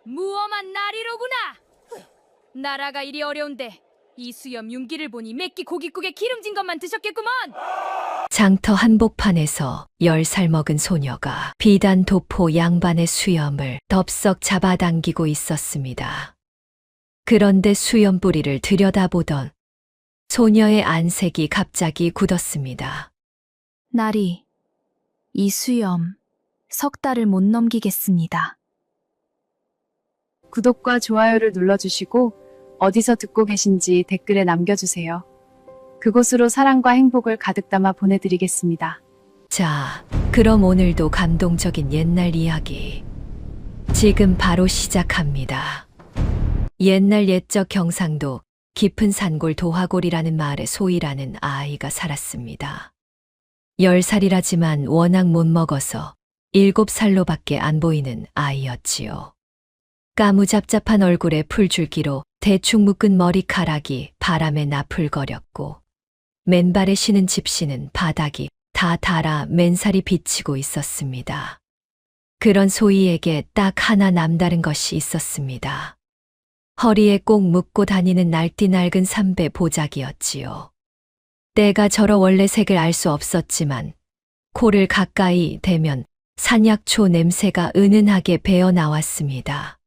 무엄한 날이로구나. 나라가 이리 어려운데 이 수염 윤기를 보니 맵기 고깃국에 기름진 것만 드셨겠구먼. 장터 한복판에서 10살 먹은 소녀가 비단 도포 양반의 수염을 덥석 잡아당기고 있었습니다. 그런데 수염 뿌리를 들여다보던 소녀의 안색이 갑자기 굳었습니다. 나리, 이 수염 석 달을 못 넘기겠습니다. 구독과 좋아요를 눌러주시고 어디서 듣고 계신지 댓글에 남겨주세요. 그곳으로 사랑과 행복을 가득 담아 보내드리겠습니다. 자, 그럼 오늘도 감동적인 옛날 이야기 지금 바로 시작합니다. 옛날 옛적 경상도 깊은 산골 도화골이라는 마을에 소희라는 아이가 살았습니다. 10살이라지만 워낙 못 먹어서 7살로밖에 안 보이는 아이였지요. 까무잡잡한 얼굴에 풀줄기로 대충 묶은 머리카락이 바람에 나풀거렸고 맨발에 신은 집시는 바닥이 다 닳아 맨살이 비치고 있었습니다. 그런 소희에게 딱 하나 남다른 것이 있었습니다. 허리에 꼭 묶고 다니는 날띠 낡은 삼배 보자기였지요. 때가 저러 원래 색을 알 수 없었지만 코를 가까이 대면 산약초 냄새가 은은하게 배어 나왔습니다.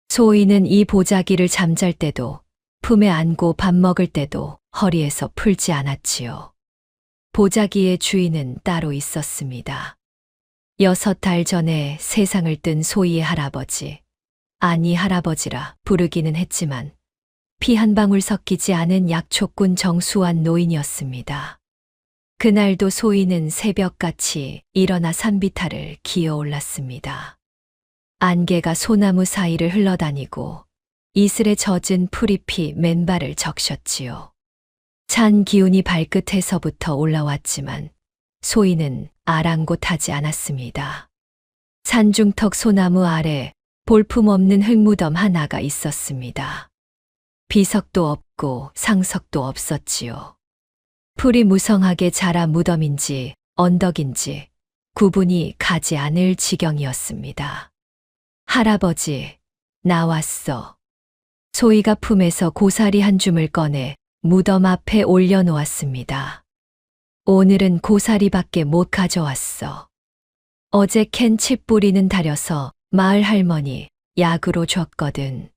소희는 이 보자기를 잠잘 때도 품에 안고 밥 먹을 때도 허리에서 풀지 않았지요. 보자기의 주인은 따로 있었습니다. 6달 전에 세상을 뜬 소희의 할아버지, 아니 할아버지라 부르기는 했지만 피 한 방울 섞이지 않은 약초꾼 정수환 노인이었습니다. 그날도 소희는 새벽같이 일어나 산비탈을 기어 올랐습니다. 안개가 소나무 사이를 흘러다니고 이슬에 젖은 풀잎이 맨발을 적셨지요. 찬 기운이 발끝에서부터 올라왔지만 소희는 아랑곳하지 않았습니다. 산중턱 소나무 아래 볼품없는 흙무덤 하나가 있었습니다. 비석도 없고 상석도 없었지요. 풀이 무성하게 자라 무덤인지 언덕인지 구분이 가지 않을 지경이었습니다. 할아버지, 나왔어. 소희가 품에서 고사리 한 줌을 꺼내 무덤 앞에 올려놓았습니다. 오늘은 고사리밖에 못 가져왔어. 어제 캔 칡뿌리는 다려서 마을 할머니 약으로 줬거든.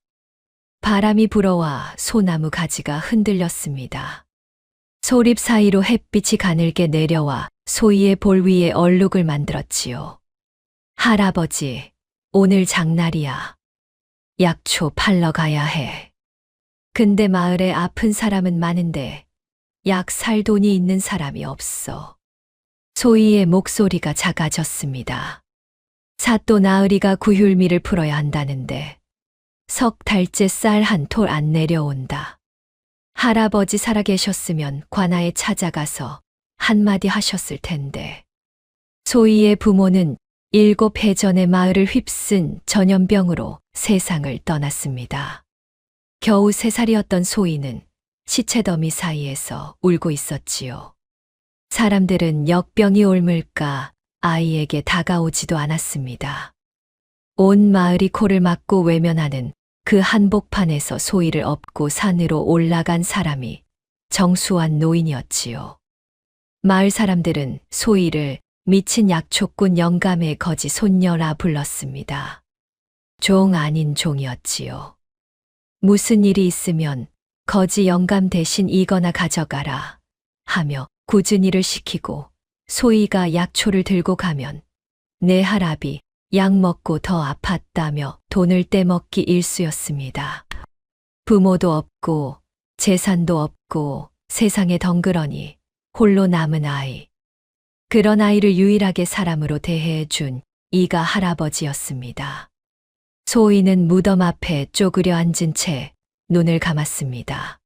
바람이 불어와 소나무 가지가 흔들렸습니다. 소립 사이로 햇빛이 가늘게 내려와 소희의 볼 위에 얼룩을 만들었지요. 할아버지, 오늘 장날이야. 약초 팔러 가야 해. 근데 마을에 아픈 사람은 많은데 약 살 돈이 있는 사람이 없어. 소희의 목소리가 작아졌습니다. 사또 나으리가 구휼미를 풀어야 한다는데 석 달째 쌀 한 톨 안 내려온다. 할아버지 살아계셨으면 관아에 찾아가서 한마디 하셨을 텐데. 소희의 부모는 7해 전에 마을을 휩쓴 전염병으로 세상을 떠났습니다. 겨우 3살이었던 소희는 시체더미 사이에서 울고 있었지요. 사람들은 역병이 옮을까 아이에게 다가오지도 않았습니다. 온 마을이 코를 막고 외면하는 그 한복판에서 소희를 업고 산으로 올라간 사람이 정수환 노인이었지요. 마을 사람들은 소희를 미친 약초꾼 영감의 거지 손녀라 불렀습니다. 종 아닌 종이었지요. 무슨 일이 있으면 거지 영감 대신 이거나 가져가라 하며 굳은 일을 시키고 소희가 약초를 들고 가면 내 할아비 약 먹고 더 아팠다며 돈을 떼먹기 일쑤였습니다. 부모도 없고 재산도 없고 세상에 덩그러니 홀로 남은 아이. 그런 아이를 유일하게 사람으로 대해준 이가 할아버지였습니다. 소희는 무덤 앞에 쪼그려 앉은 채 눈을 감았습니다.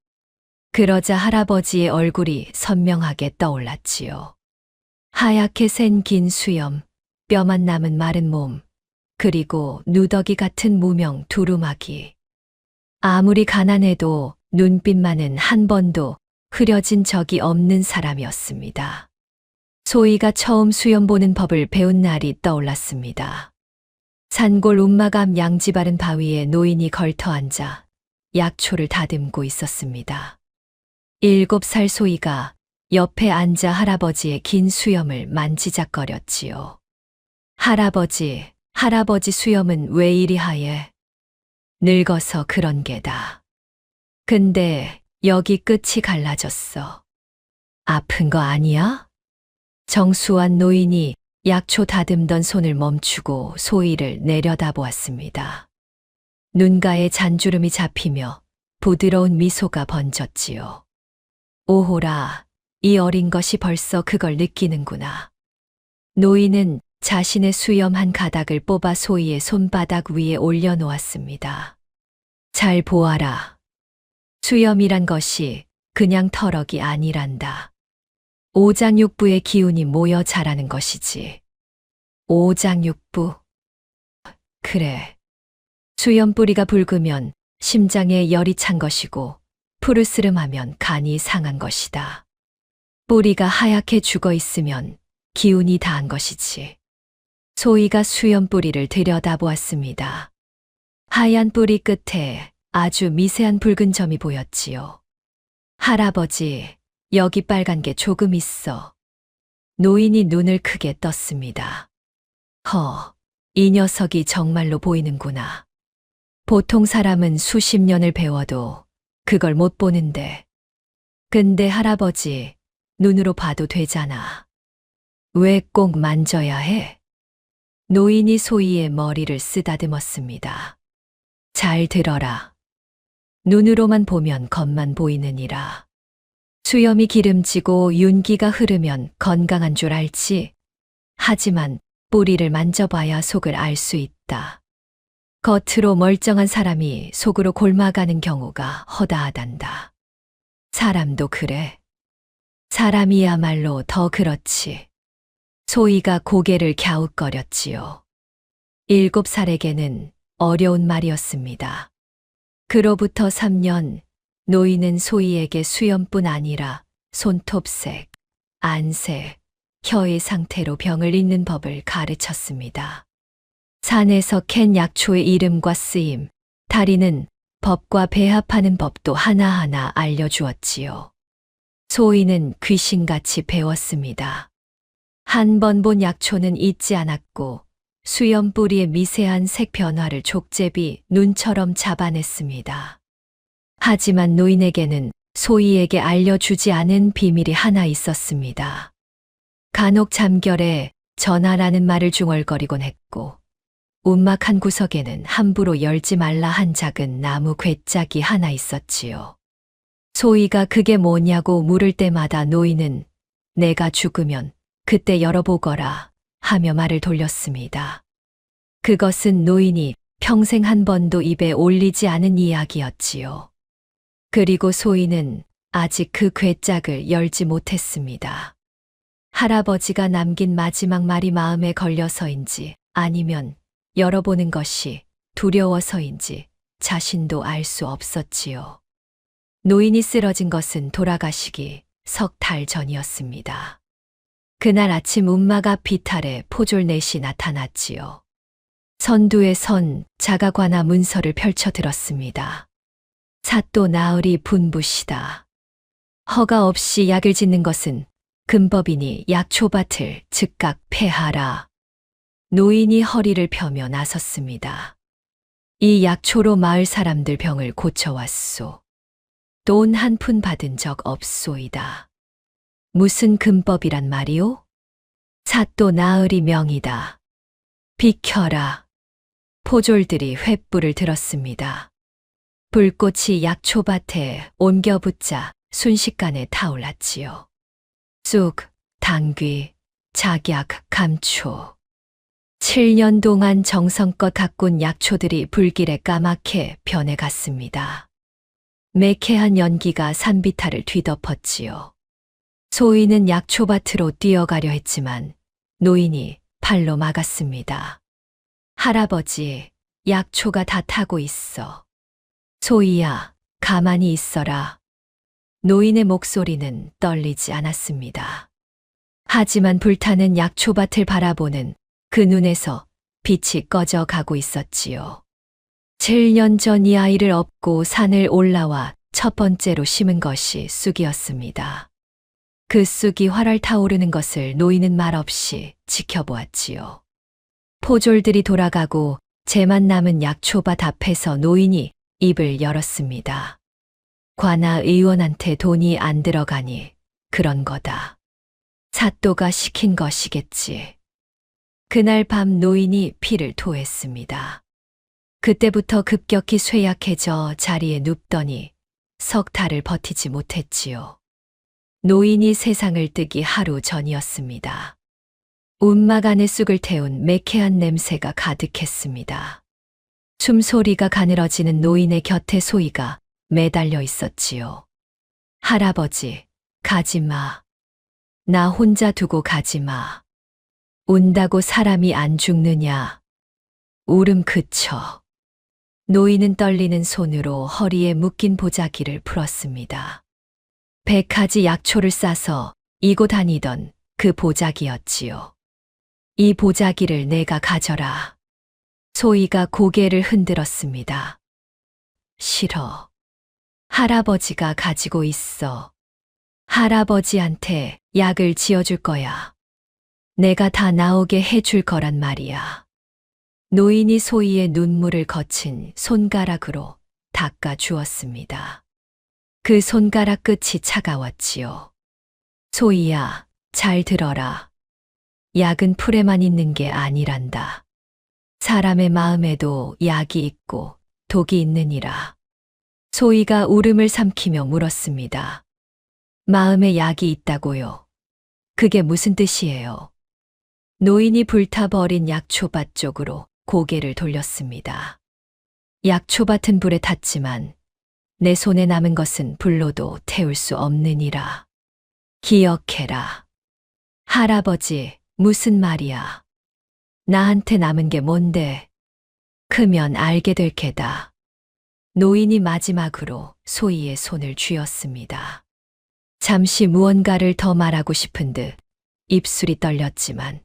그러자 할아버지의 얼굴이 선명하게 떠올랐지요. 하얗게 센 긴 수염, 뼈만 남은 마른 몸, 그리고 누더기 같은 무명 두루마기. 아무리 가난해도 눈빛만은 한 번도 흐려진 적이 없는 사람이었습니다. 소희가 처음 수염 보는 법을 배운 날이 떠올랐습니다. 산골 운마감 양지 바른 바위에 노인이 걸터 앉아 약초를 다듬고 있었습니다. 7살 소희가 옆에 앉아 할아버지의 긴 수염을 만지작거렸지요. 할아버지 수염은 왜 이리 하얘? 늙어서 그런 게다. 근데 여기 끝이 갈라졌어. 아픈 거 아니야? 정수한 노인이 약초 다듬던 손을 멈추고 소희를 내려다보았습니다. 눈가에 잔주름이 잡히며 부드러운 미소가 번졌지요. 오호라, 이 어린 것이 벌써 그걸 느끼는구나. 노인은 자신의 수염 한 가닥을 뽑아 소희의 손바닥 위에 올려놓았습니다. 잘 보아라. 수염이란 것이 그냥 터럭이 아니란다. 오장육부의 기운이 모여 자라는 것이지. 오장육부? 그래. 수염 뿌리가 붉으면 심장에 열이 찬 것이고 푸르스름하면 간이 상한 것이다. 뿌리가 하얗게 죽어 있으면 기운이 다한 것이지. 소희가 수염 뿌리를 들여다보았습니다. 하얀 뿌리 끝에 아주 미세한 붉은 점이 보였지요. 할아버지, 여기 빨간 게 조금 있어. 노인이 눈을 크게 떴습니다. 이 녀석이 정말로 보이는구나. 보통 사람은 수십 년을 배워도 그걸 못 보는데. 근데 할아버지, 눈으로 봐도 되잖아. 왜 꼭 만져야 해? 노인이 소희의 머리를 쓰다듬었습니다. 잘 들어라. 눈으로만 보면 겉만 보이느니라. 수염이 기름지고 윤기가 흐르면 건강한 줄 알지. 하지만 뿌리를 만져봐야 속을 알 수 있다. 겉으로 멀쩡한 사람이 속으로 골마가는 경우가 허다하단다. 사람도 그래. 사람이야말로 더 그렇지. 소희가 고개를 갸웃거렸지요. 7살에게는 어려운 말이었습니다. 그로부터 3년, 노인은 소희에게 수염뿐 아니라 손톱색, 안색, 혀의 상태로 병을 잇는 법을 가르쳤습니다. 산에서 캔 약초의 이름과 쓰임, 다리는 법과 배합하는 법도 하나하나 알려주었지요. 소희는 귀신같이 배웠습니다. 한 번 본 약초는 잊지 않았고 수염 뿌리의 미세한 색 변화를 족제비 눈처럼 잡아냈습니다. 하지만 노인에게는 소희에게 알려주지 않은 비밀이 하나 있었습니다. 간혹 잠결에 전하라는 말을 중얼거리곤 했고 움막 한 구석에는 함부로 열지 말라 한 작은 나무 괴짝이 하나 있었지요. 소희가 그게 뭐냐고 물을 때마다 노인은 내가 죽으면 그때 열어보거라 하며 말을 돌렸습니다. 그것은 노인이 평생 한 번도 입에 올리지 않은 이야기였지요. 그리고 소희는 아직 그 괴짝을 열지 못했습니다. 할아버지가 남긴 마지막 말이 마음에 걸려서인지 아니면 열어보는 것이 두려워서인지 자신도 알 수 없었지요. 노인이 쓰러진 것은 돌아가시기 석 달 전이었습니다. 그날 아침 움막 앞 비탈에 포졸넷이 나타났지요. 선두에 선 자가관아 문서를 펼쳐 들었습니다. 사또 나으리 분부시다. 허가 없이 약을 짓는 것은 금법이니 약초밭을 즉각 폐하라. 노인이 허리를 펴며 나섰습니다. 이 약초로 마을 사람들 병을 고쳐왔소. 돈 한 푼 받은 적 없소이다. 무슨 금법이란 말이오? 사또 나으리 명이다. 비켜라. 포졸들이 횃불을 들었습니다. 불꽃이 약초밭에 옮겨 붙자 순식간에 타올랐지요. 쑥, 당귀, 작약, 감초. 7년 동안 정성껏 가꾼 약초들이 불길에 까맣게 변해갔습니다. 매캐한 연기가 산비탈을 뒤덮었지요. 소희는 약초밭으로 뛰어가려 했지만 노인이 팔로 막았습니다. 할아버지, 약초가 다 타고 있어. 소희야, 가만히 있어라. 노인의 목소리는 떨리지 않았습니다. 하지만 불타는 약초밭을 바라보는 그 눈에서 빛이 꺼져 가고 있었지요. 7년 전 이 아이를 업고 산을 올라와 첫 번째로 심은 것이 쑥이었습니다. 그 쑥이 활활 타오르는 것을 노인은 말없이 지켜보았지요. 포졸들이 돌아가고 재만 남은 약초밭 앞에서 노인이 입을 열었습니다. 관아 의원한테 돈이 안 들어가니 그런 거다. 사또가 시킨 것이겠지. 그날 밤 노인이 피를 토했습니다. 그때부터 급격히 쇠약해져 자리에 눕더니 석 달을 버티지 못했지요. 노인이 세상을 뜨기 하루 전이었습니다. 움막 안에 쑥을 태운 매캐한 냄새가 가득했습니다. 숨소리가 가늘어지는 노인의 곁에 소희가 매달려 있었지요. 할아버지, 가지 마. 나 혼자 두고 가지 마. 운다고 사람이 안 죽느냐. 울음 그쳐. 노인은 떨리는 손으로 허리에 묶인 보자기를 풀었습니다. 100가지 약초를 싸서 이고 다니던 그 보자기였지요. 이 보자기를 내가 가져라. 소희가 고개를 흔들었습니다. 싫어. 할아버지가 가지고 있어. 할아버지한테 약을 지어줄 거야. 내가 다 나오게 해줄 거란 말이야. 노인이 소희의 눈물을 거친 손가락으로 닦아 주었습니다. 그 손가락 끝이 차가웠지요. 소희야, 잘 들어라. 약은 풀에만 있는 게 아니란다. 사람의 마음에도 약이 있고 독이 있느니라. 소희가 울음을 삼키며 물었습니다. 마음에 약이 있다고요? 그게 무슨 뜻이에요? 노인이 불타버린 약초밭 쪽으로 고개를 돌렸습니다. 약초밭은 불에 탔지만 내 손에 남은 것은 불로도 태울 수 없느니라. 기억해라. 할아버지, 무슨 말이야? 나한테 남은 게 뭔데? 크면 알게 될 게다. 노인이 마지막으로 소희의 손을 쥐었습니다. 잠시 무언가를 더 말하고 싶은 듯 입술이 떨렸지만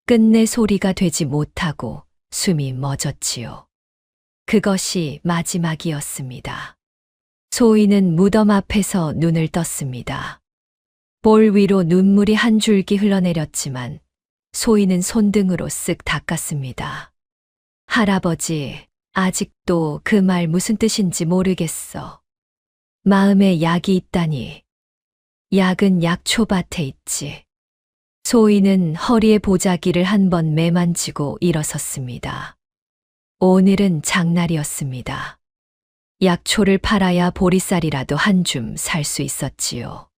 끝내 소리가 되지 못하고 숨이 멎었지요. 그것이 마지막이었습니다. 소희는 무덤 앞에서 눈을 떴습니다. 볼 위로 눈물이 한 줄기 흘러내렸지만 소희는 손등으로 쓱 닦았습니다. 할아버지, 아직도 그 말 무슨 뜻인지 모르겠어. 마음에 약이 있다니. 약은 약초밭에 있지. 소희는 허리에 보자기를 한 번 매만지고 일어섰습니다. 오늘은 장날이었습니다. 약초를 팔아야 보리쌀이라도 한 줌 살 수 있었지요.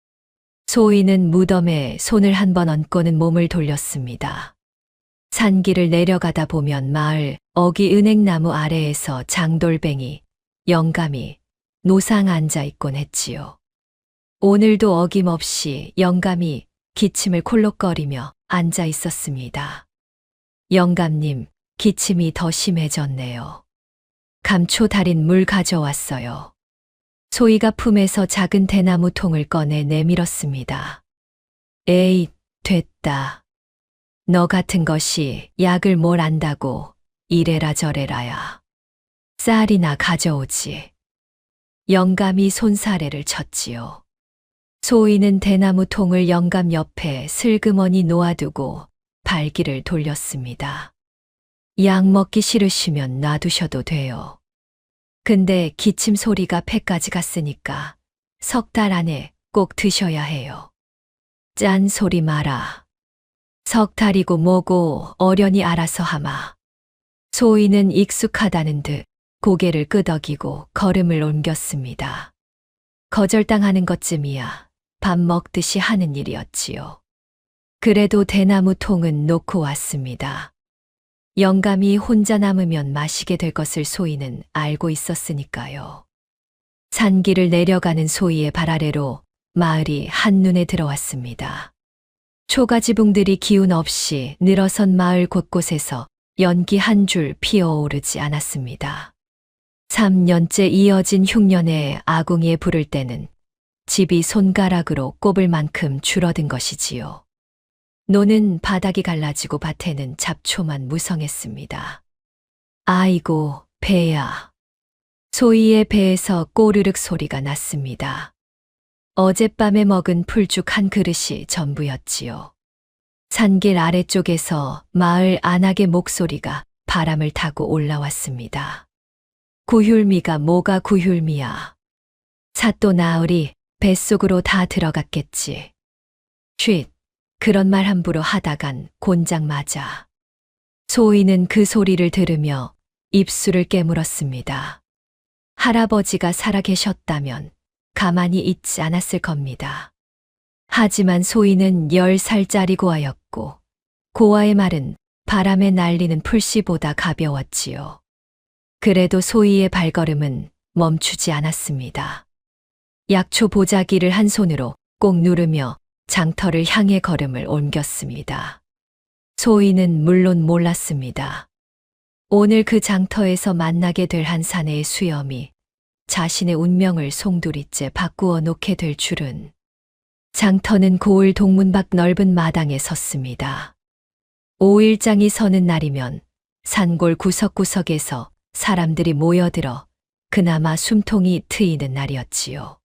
소희는 무덤에 손을 한 번 얹고는 몸을 돌렸습니다. 산길을 내려가다 보면 마을 어기 은행나무 아래에서 장돌뱅이, 영감이 노상 앉아 있곤 했지요. 오늘도 어김없이 영감이 기침을 콜록거리며 앉아 있었습니다. 영감님, 기침이 더 심해졌네요. 감초 달인 물 가져왔어요. 소희가 품에서 작은 대나무 통을 꺼내 내밀었습니다. 에이, 됐다. 너 같은 것이 약을 뭘 안다고 이래라 저래라야. 쌀이나 가져오지. 영감이 손사래를 쳤지요. 소희는 대나무 통을 영감 옆에 슬그머니 놓아두고 발길을 돌렸습니다. 약 먹기 싫으시면 놔두셔도 돼요. 근데 기침 소리가 폐까지 갔으니까 석 달 안에 꼭 드셔야 해요. 짠 소리 마라. 석 달이고 뭐고 어련히 알아서 하마. 소희는 익숙하다는 듯 고개를 끄덕이고 걸음을 옮겼습니다. 거절당하는 것쯤이야 밥 먹듯이 하는 일이었지요. 그래도 대나무 통은 놓고 왔습니다. 영감이 혼자 남으면 마시게 될 것을 소희는 알고 있었으니까요. 산길을 내려가는 소희의 발 아래로 마을이 한눈에 들어왔습니다. 초가지붕들이 기운 없이 늘어선 마을 곳곳에서 연기 한 줄 피어오르지 않았습니다. 3년째 이어진 흉년에 아궁이에 불을 때는 집이 손가락으로 꼽을 만큼 줄어든 것이지요. 노는 바닥이 갈라지고 밭에는 잡초만 무성했습니다. 아이고, 배야. 소희의 배에서 꼬르륵 소리가 났습니다. 어젯밤에 먹은 풀죽 한 그릇이 전부였지요. 산길 아래쪽에서 마을 안악의 목소리가 바람을 타고 올라왔습니다. 구휼미가 뭐가 구휼미야. 사또 나으리 뱃속으로 다 들어갔겠지. 쉿, 그런 말 함부로 하다간 곤장 맞아. 소희는 그 소리를 들으며 입술을 깨물었습니다. 할아버지가 살아계셨다면 가만히 있지 않았을 겁니다. 하지만 소희는 10살짜리 고아였고 고아의 말은 바람에 날리는 풀씨보다 가벼웠지요. 그래도 소희의 발걸음은 멈추지 않았습니다. 약초 보자기를 한 손으로 꼭 누르며 장터를 향해 걸음을 옮겼습니다. 소희는 물론 몰랐습니다. 오늘 그 장터에서 만나게 될 한 사내의 수염이 자신의 운명을 송두리째 바꾸어 놓게 될 줄은. 장터는 고을 동문 밖 넓은 마당에 섰습니다. 5일장이 서는 날이면 산골 구석구석에서 사람들이 모여들어 그나마 숨통이 트이는 날이었지요.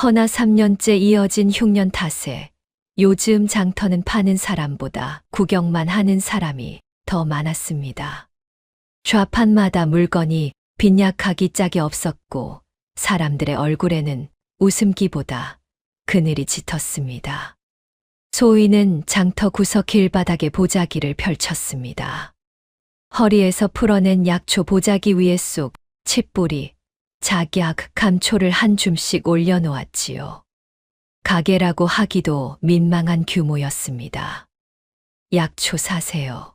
허나 3년째 이어진 흉년 탓에 요즘 장터는 파는 사람보다 구경만 하는 사람이 더 많았습니다. 좌판마다 물건이 빈약하기 짝이 없었고 사람들의 얼굴에는 웃음기보다 그늘이 짙었습니다. 소희는 장터 구석 길바닥에 보자기를 펼쳤습니다. 허리에서 풀어낸 약초 보자기 위에 쏙 칡뿌리, 작약, 감초를 한 줌씩 올려놓았지요. 가게라고 하기도 민망한 규모였습니다. 약초 사세요.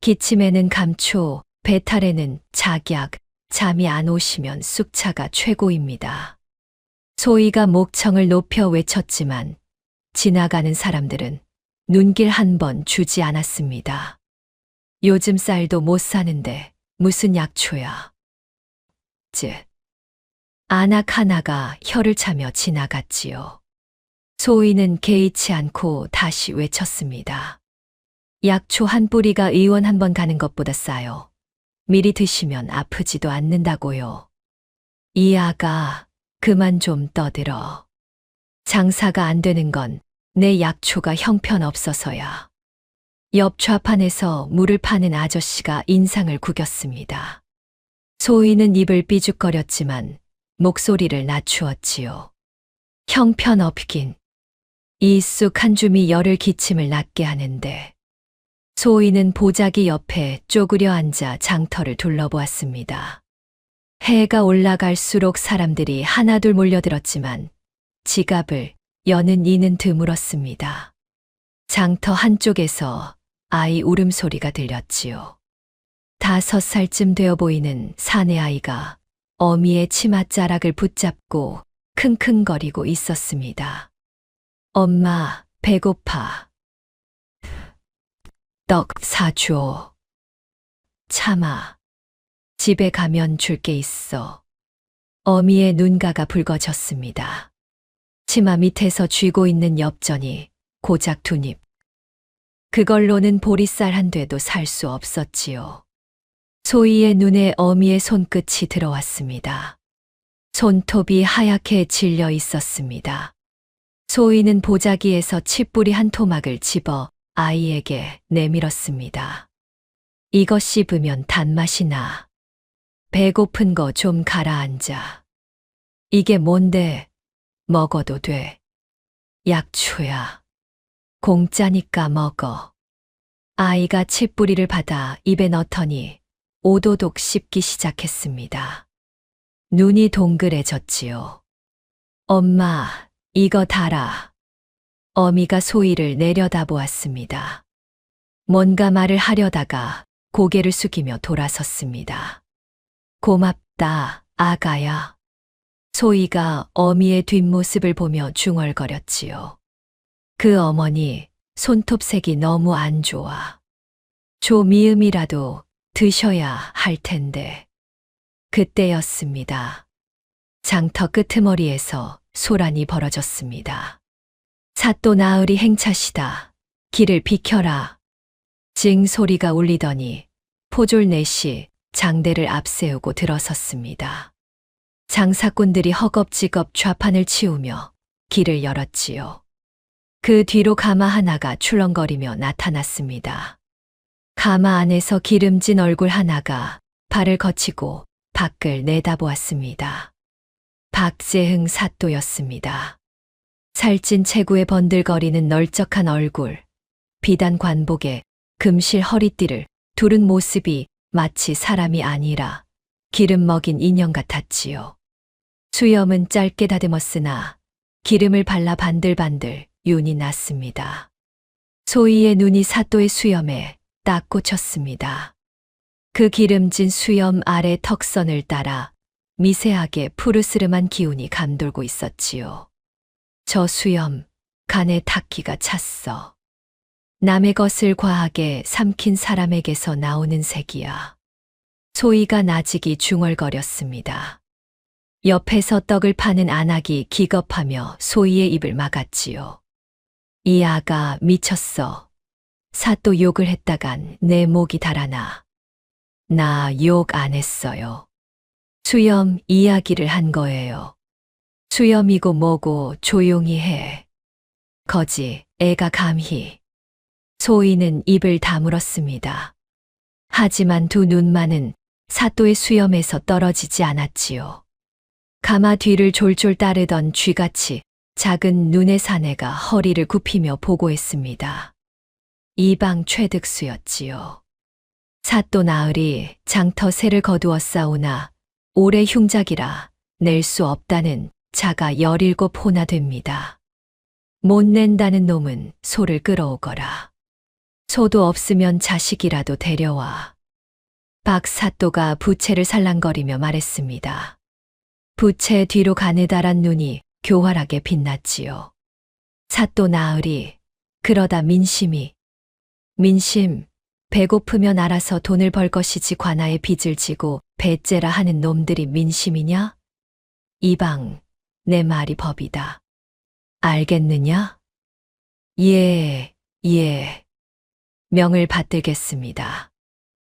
기침에는 감초, 배탈에는 작약, 잠이 안 오시면 쑥차가 최고입니다. 소희가 목청을 높여 외쳤지만 지나가는 사람들은 눈길 한 번 주지 않았습니다. 요즘 쌀도 못 사는데 무슨 약초야. 안악 하나가 혀를 차며 지나갔지요. 소희는 개의치 않고 다시 외쳤습니다. 약초 한 뿌리가 의원 한 번 가는 것보다 싸요. 미리 드시면 아프지도 않는다고요. 이 아가 그만 좀 떠들어. 장사가 안 되는 건 내 약초가 형편없어서야. 옆 좌판에서 물을 파는 아저씨가 인상을 구겼습니다. 소희는 입을 삐죽거렸지만 목소리를 낮추었지요. 형편없긴. 이 쑥 한 줌이 열흘 기침을 낫게 하는데. 소희는 보자기 옆에 쪼그려 앉아 장터를 둘러보았습니다. 해가 올라갈수록 사람들이 하나둘 몰려들었지만 지갑을 여는 이는 드물었습니다. 장터 한쪽에서 아이 울음소리가 들렸지요. 5살쯤 되어 보이는 사내 아이가 어미의 치맛자락을 붙잡고 킁킁거리고 있었습니다. 엄마, 배고파. 떡 사줘. 참아. 집에 가면 줄 게 있어. 어미의 눈가가 붉어졌습니다. 치마 밑에서 쥐고 있는 엽전이 고작 2입. 그걸로는 보리쌀 한 되도 살 수 없었지요. 소희의 눈에 어미의 손끝이 들어왔습니다. 손톱이 하얗게 질려 있었습니다. 소희는 보자기에서 칡뿌리 한 토막을 집어 아이에게 내밀었습니다. 이거 씹으면 단맛이 나. 배고픈 거 좀 가라앉아. 이게 뭔데? 먹어도 돼. 약초야. 공짜니까 먹어. 아이가 칡뿌리를 받아 입에 넣더니 오도독 씹기 시작했습니다. 눈이 동그래졌지요. 엄마, 이거 달아. 어미가 소희를 내려다보았습니다. 뭔가 말을 하려다가 고개를 숙이며 돌아섰습니다. 고맙다, 아가야. 소희가 어미의 뒷모습을 보며 중얼거렸지요. 그 어머니 손톱색이 너무 안 좋아. 조미음이라도 드셔야 할 텐데. 그때였습니다. 장터 끄트머리에서 소란이 벌어졌습니다. 사또 나으리 행차시다. 길을 비켜라. 징 소리가 울리더니 포졸 넷이 장대를 앞세우고 들어섰습니다. 장사꾼들이 허겁지겁 좌판을 치우며 길을 열었지요. 그 뒤로 가마 하나가 출렁거리며 나타났습니다. 가마 안에서 기름진 얼굴 하나가 발을 거치고 밖을 내다보았습니다. 박재흥 사또였습니다. 살찐 체구에 번들거리는 널쩍한 얼굴, 비단 관복에 금실 허리띠를 두른 모습이 마치 사람이 아니라 기름 먹인 인형 같았지요. 수염은 짧게 다듬었으나 기름을 발라 반들반들 윤이 났습니다. 소희의 눈이 사또의 수염에 딱 꽂혔습니다. 그 기름진 수염 아래 턱선을 따라 미세하게 푸르스름한 기운이 감돌고 있었지요. 저 수염, 간에 닿기가 찼어. 남의 것을 과하게 삼킨 사람에게서 나오는 색이야. 소희가 나직이 중얼거렸습니다. 옆에서 떡을 파는 안악이 기겁하며 소희의 입을 막았지요. 이 아가 미쳤어. 사또 욕을 했다간 내 목이 달아나. 나 욕 안 했어요. 수염 이야기를 한 거예요. 수염이고 뭐고 조용히 해. 거지, 애가 감히. 소희는 입을 다물었습니다. 하지만 두 눈만은 사또의 수염에서 떨어지지 않았지요. 가마 뒤를 졸졸 따르던 쥐같이 작은 눈의 사내가 허리를 굽히며 보고했습니다. 이방 최득수였지요. 사또 나으리 장터 새를 거두었사오나 올해 흉작이라 낼 수 없다는 자가 17호나 됩니다. 못 낸다는 놈은 소를 끌어오거라. 소도 없으면 자식이라도 데려와. 박 사또가 부채를 살랑거리며 말했습니다. 부채 뒤로 가느다란 눈이 교활하게 빛났지요. 사또 나으리, 그러다 민심, 배고프면 알아서 돈을 벌 것이지 관아에 빚을 지고 배째라 하는 놈들이 민심이냐? 이방, 내 말이 법이다. 알겠느냐? 예. 명을 받들겠습니다.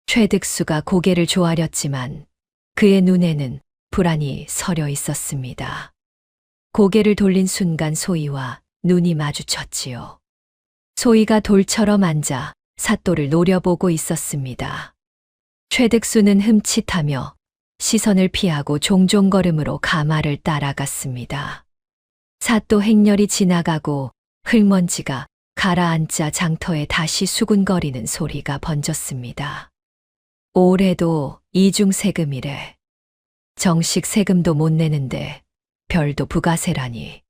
최득수가 고개를 조아렸지만 그의 눈에는 불안이 서려 있었습니다. 고개를 돌린 순간 소희와 눈이 마주쳤지요. 소희가 돌처럼 앉아 사또를 노려보고 있었습니다. 최득수는 흠칫하며 시선을 피하고 종종 걸음으로 가마를 따라갔습니다. 사또 행렬이 지나가고 흙먼지가 가라앉자 장터에 다시 수군거리는 소리가 번졌습니다. 올해도 이중세금이래. 정식 세금도 못 내는데 별도 부가세라니.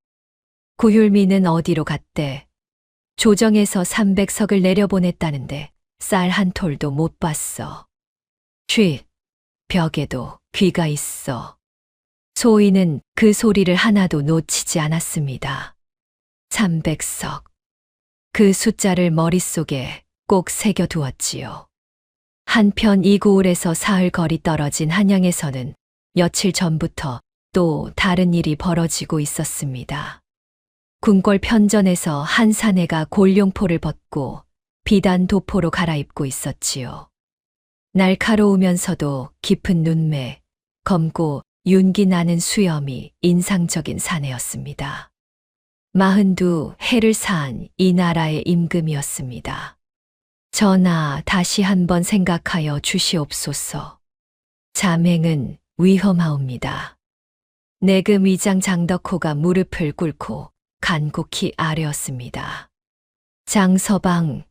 구율미는 어디로 갔대? 조정에서 300석을 내려보냈다는데 쌀 한 톨도 못 봤어. 쉿, 벽에도 귀가 있어. 소희는 그 소리를 하나도 놓치지 않았습니다. 300석. 그 숫자를 머릿속에 꼭 새겨두었지요. 한편 이 고을에서 사흘 거리 떨어진 한양에서는 며칠 전부터 또 다른 일이 벌어지고 있었습니다. 궁궐 편전에서 한 사내가 골룡포를 벗고 비단 도포로 갈아입고 있었지요. 날카로우면서도 깊은 눈매, 검고 윤기 나는 수염이 인상적인 사내였습니다. 42 해를 산 이 나라의 임금이었습니다. 전하, 다시 한번 생각하여 주시옵소서. 자맹은 위험하옵니다. 내금 위장 장덕호가 무릎을 꿇고 간곡히 아뢰었습니다. 장서방,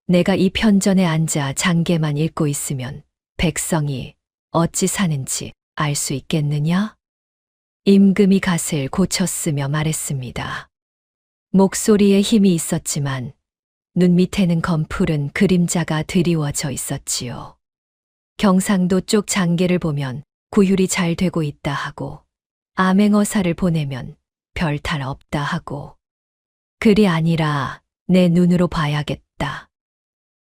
내가 이 편전에 앉아 장계만 읽고 있으면 백성이 어찌 사는지 알 수 있겠느냐? 임금이 갓을 고쳤으며 말했습니다. 목소리에 힘이 있었지만 눈 밑에는 검푸른 그림자가 드리워져 있었지요. 경상도 쪽 장계를 보면 구휼이 잘 되고 있다 하고 암행어사를 보내면 별탈 없다 하고 그리 아니라 내 눈으로 봐야겠다.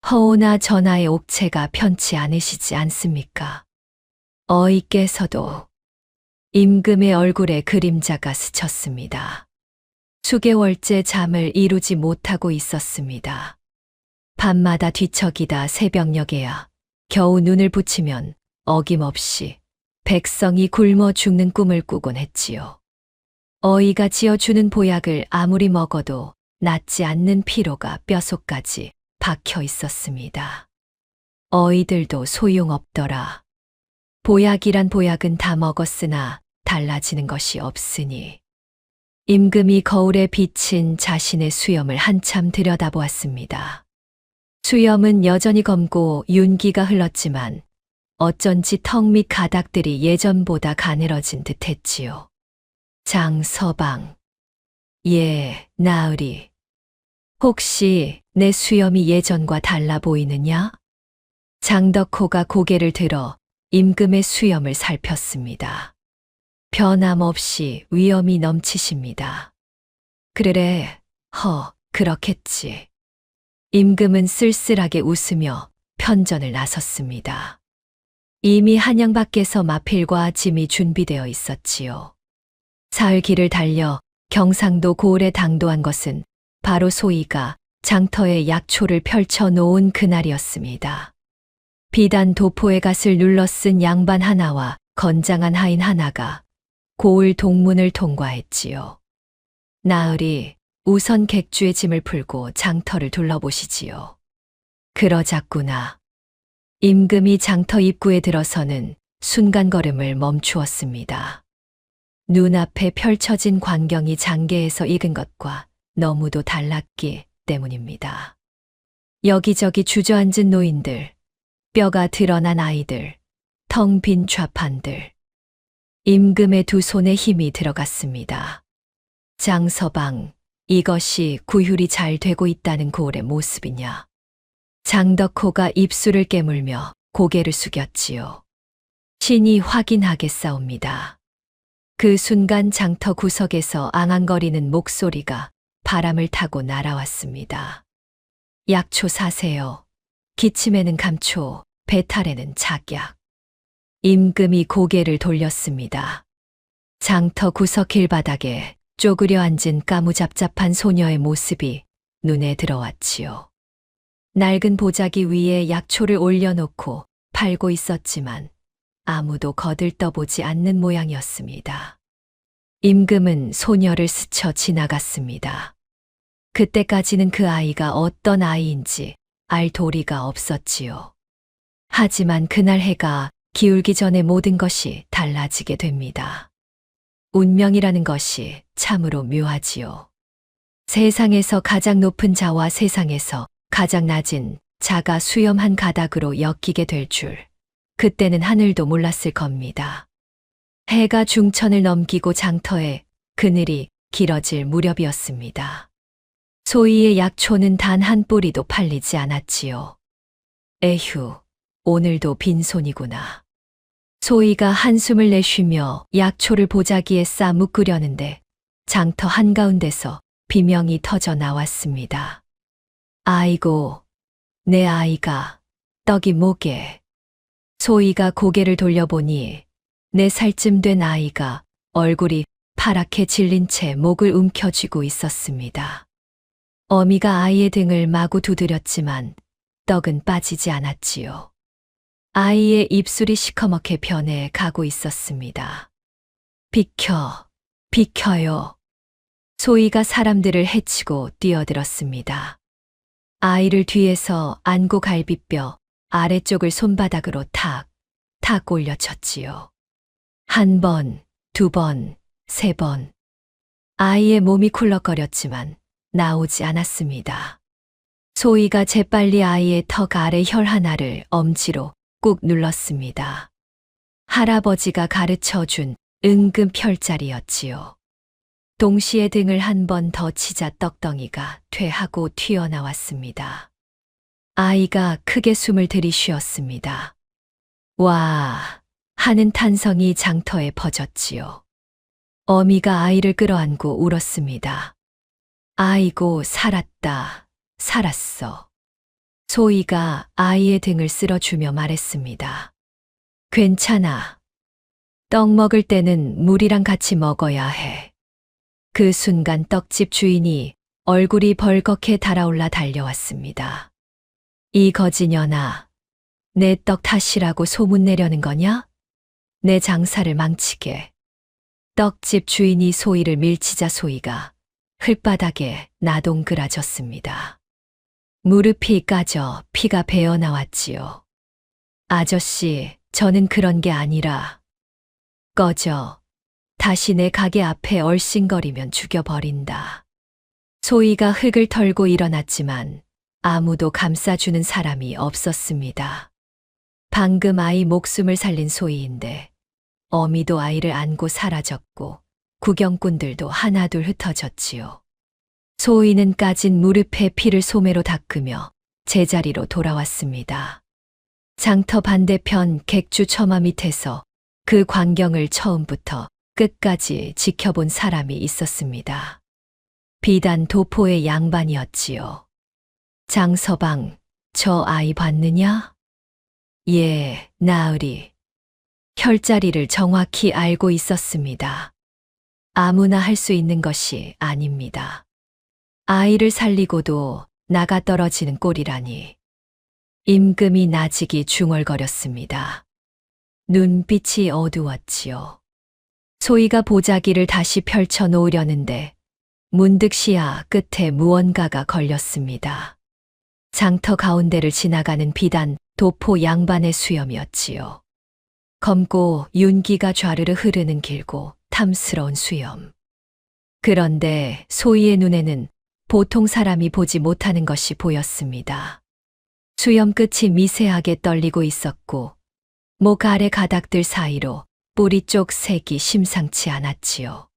허오나 전하의 옥체가 편치 않으시지 않습니까? 어이께서도 임금의 얼굴에 그림자가 스쳤습니다. 수개월째 잠을 이루지 못하고 있었습니다. 밤마다 뒤척이다 새벽녘에야 겨우 눈을 붙이면 어김없이 백성이 굶어 죽는 꿈을 꾸곤 했지요. 어이가 지어주는 보약을 아무리 먹어도 낫지 않는 피로가 뼛속까지 박혀 있었습니다. 어이들도 소용없더라. 보약이란 보약은 다 먹었으나 달라지는 것이 없으니. 임금이 거울에 비친 자신의 수염을 한참 들여다보았습니다. 수염은 여전히 검고 윤기가 흘렀지만 어쩐지 턱 밑 가닥들이 예전보다 가늘어진 듯 했지요. 장서방. 예, 나으리. 혹시 내 수염이 예전과 달라 보이느냐? 장덕호가 고개를 들어 임금의 수염을 살폈습니다. 변함없이 위엄이 넘치십니다. 그래, 그렇겠지. 임금은 쓸쓸하게 웃으며 편전을 나섰습니다. 이미 한양 밖에서 마필과 짐이 준비되어 있었지요. 사흘 길을 달려 경상도 고을에 당도한 것은 바로 소희가 장터에 약초를 펼쳐 놓은 그날이었습니다. 비단 도포의 갓을 눌러 쓴 양반 하나와 건장한 하인 하나가 고을 동문을 통과했지요. 나으리, 우선 객주의 짐을 풀고 장터를 둘러보시지요. 그러자꾸나. 임금이 장터 입구에 들어서는 순간 걸음을 멈추었습니다. 눈앞에 펼쳐진 광경이 장계에서 익은 것과 너무도 달랐기 때문입니다. 여기저기 주저앉은 노인들, 뼈가 드러난 아이들, 텅 빈 좌판들. 임금의 두 손에 힘이 들어갔습니다. 장서방, 이것이 구휼이 잘 되고 있다는 고을의 모습이냐? 장덕호가 입술을 깨물며 고개를 숙였지요. 신이 확인하겠사옵니다. 그 순간 장터 구석에서 앙앙거리는 목소리가 바람을 타고 날아왔습니다. 약초 사세요. 기침에는 감초, 배탈에는 작약. 임금이 고개를 돌렸습니다. 장터 구석 길바닥에 쪼그려 앉은 까무잡잡한 소녀의 모습이 눈에 들어왔지요. 낡은 보자기 위에 약초를 올려놓고 팔고 있었지만 아무도 거들떠보지 않는 모양이었습니다. 임금은 소녀를 스쳐 지나갔습니다. 그때까지는 그 아이가 어떤 아이인지 알 도리가 없었지요. 하지만 그날 해가 기울기 전에 모든 것이 달라지게 됩니다. 운명이라는 것이 참으로 묘하지요. 세상에서 가장 높은 자와 세상에서 가장 낮은 자가 수염 한 가닥으로 엮이게 될 줄, 그때는 하늘도 몰랐을 겁니다. 해가 중천을 넘기고 장터에 그늘이 길어질 무렵이었습니다. 소희의 약초는 단 한 뿌리도 팔리지 않았지요. 에휴, 오늘도 빈손이구나. 소희가 한숨을 내쉬며 약초를 보자기에 싸 묶으려는데 장터 한가운데서 비명이 터져 나왔습니다. 아이고, 내 아이가 떡이 목에. 소희가 고개를 돌려보니 4살쯤 된 아이가 얼굴이 파랗게 질린 채 목을 움켜쥐고 있었습니다. 어미가 아이의 등을 마구 두드렸지만 떡은 빠지지 않았지요. 아이의 입술이 시커멓게 변해 가고 있었습니다. 비켜, 비켜요. 소희가 사람들을 해치고 뛰어들었습니다. 아이를 뒤에서 안고 갈비뼈 아래쪽을 손바닥으로 탁 올려쳤지요. 1번, 2번, 3번. 아이의 몸이 쿨럭거렸지만 나오지 않았습니다. 소희가 재빨리 아이의 턱 아래 혈 하나를 엄지로 꾹 눌렀습니다. 할아버지가 가르쳐준 은금 펼자리였지요. 동시에 등을 한 번 더 치자 떡덩이가 퇴하고 튀어나왔습니다. 아이가 크게 숨을 들이쉬었습니다. 와! 하는 탄성이 장터에 퍼졌지요. 어미가 아이를 끌어안고 울었습니다. 아이고, 살았다, 살았어. 소희가 아이의 등을 쓸어주며 말했습니다. 괜찮아. 떡 먹을 때는 물이랑 같이 먹어야 해. 그 순간 떡집 주인이 얼굴이 벌겋게 달아올라 달려왔습니다. 이 거지년아, 내 떡 탓이라고 소문내려는 거냐? 내 장사를 망치게. 떡집 주인이 소희를 밀치자 소희가 흙바닥에 나동그라졌습니다. 무릎이 까져 피가 배어 나왔지요. 아저씨, 저는 그런 게 아니라. 꺼져. 다시 내 가게 앞에 얼씬거리면 죽여버린다. 소희가 흙을 털고 일어났지만 아무도 감싸주는 사람이 없었습니다. 방금 아이 목숨을 살린 소희인데 어미도 아이를 안고 사라졌고 구경꾼들도 하나둘 흩어졌지요. 소희는 까진 무릎에 피를 소매로 닦으며 제자리로 돌아왔습니다. 장터 반대편 객주 처마 밑에서 그 광경을 처음부터 끝까지 지켜본 사람이 있었습니다. 비단 도포의 양반이었지요. 장서방, 저 아이 봤느냐? 예, 나으리. 혈자리를 정확히 알고 있었습니다. 아무나 할 수 있는 것이 아닙니다. 아이를 살리고도 나가 떨어지는 꼴이라니. 임금이 나직이 중얼거렸습니다. 눈빛이 어두웠지요. 소희가 보자기를 다시 펼쳐 놓으려는데 문득 시야 끝에 무언가가 걸렸습니다. 장터 가운데를 지나가는 비단 도포 양반의 수염이었지요. 검고 윤기가 좌르르 흐르는 길고 탐스러운 수염. 그런데 소희의 눈에는 보통 사람이 보지 못하는 것이 보였습니다. 수염 끝이 미세하게 떨리고 있었고 목 아래 가닥들 사이로 뿌리 쪽 색이 심상치 않았지요.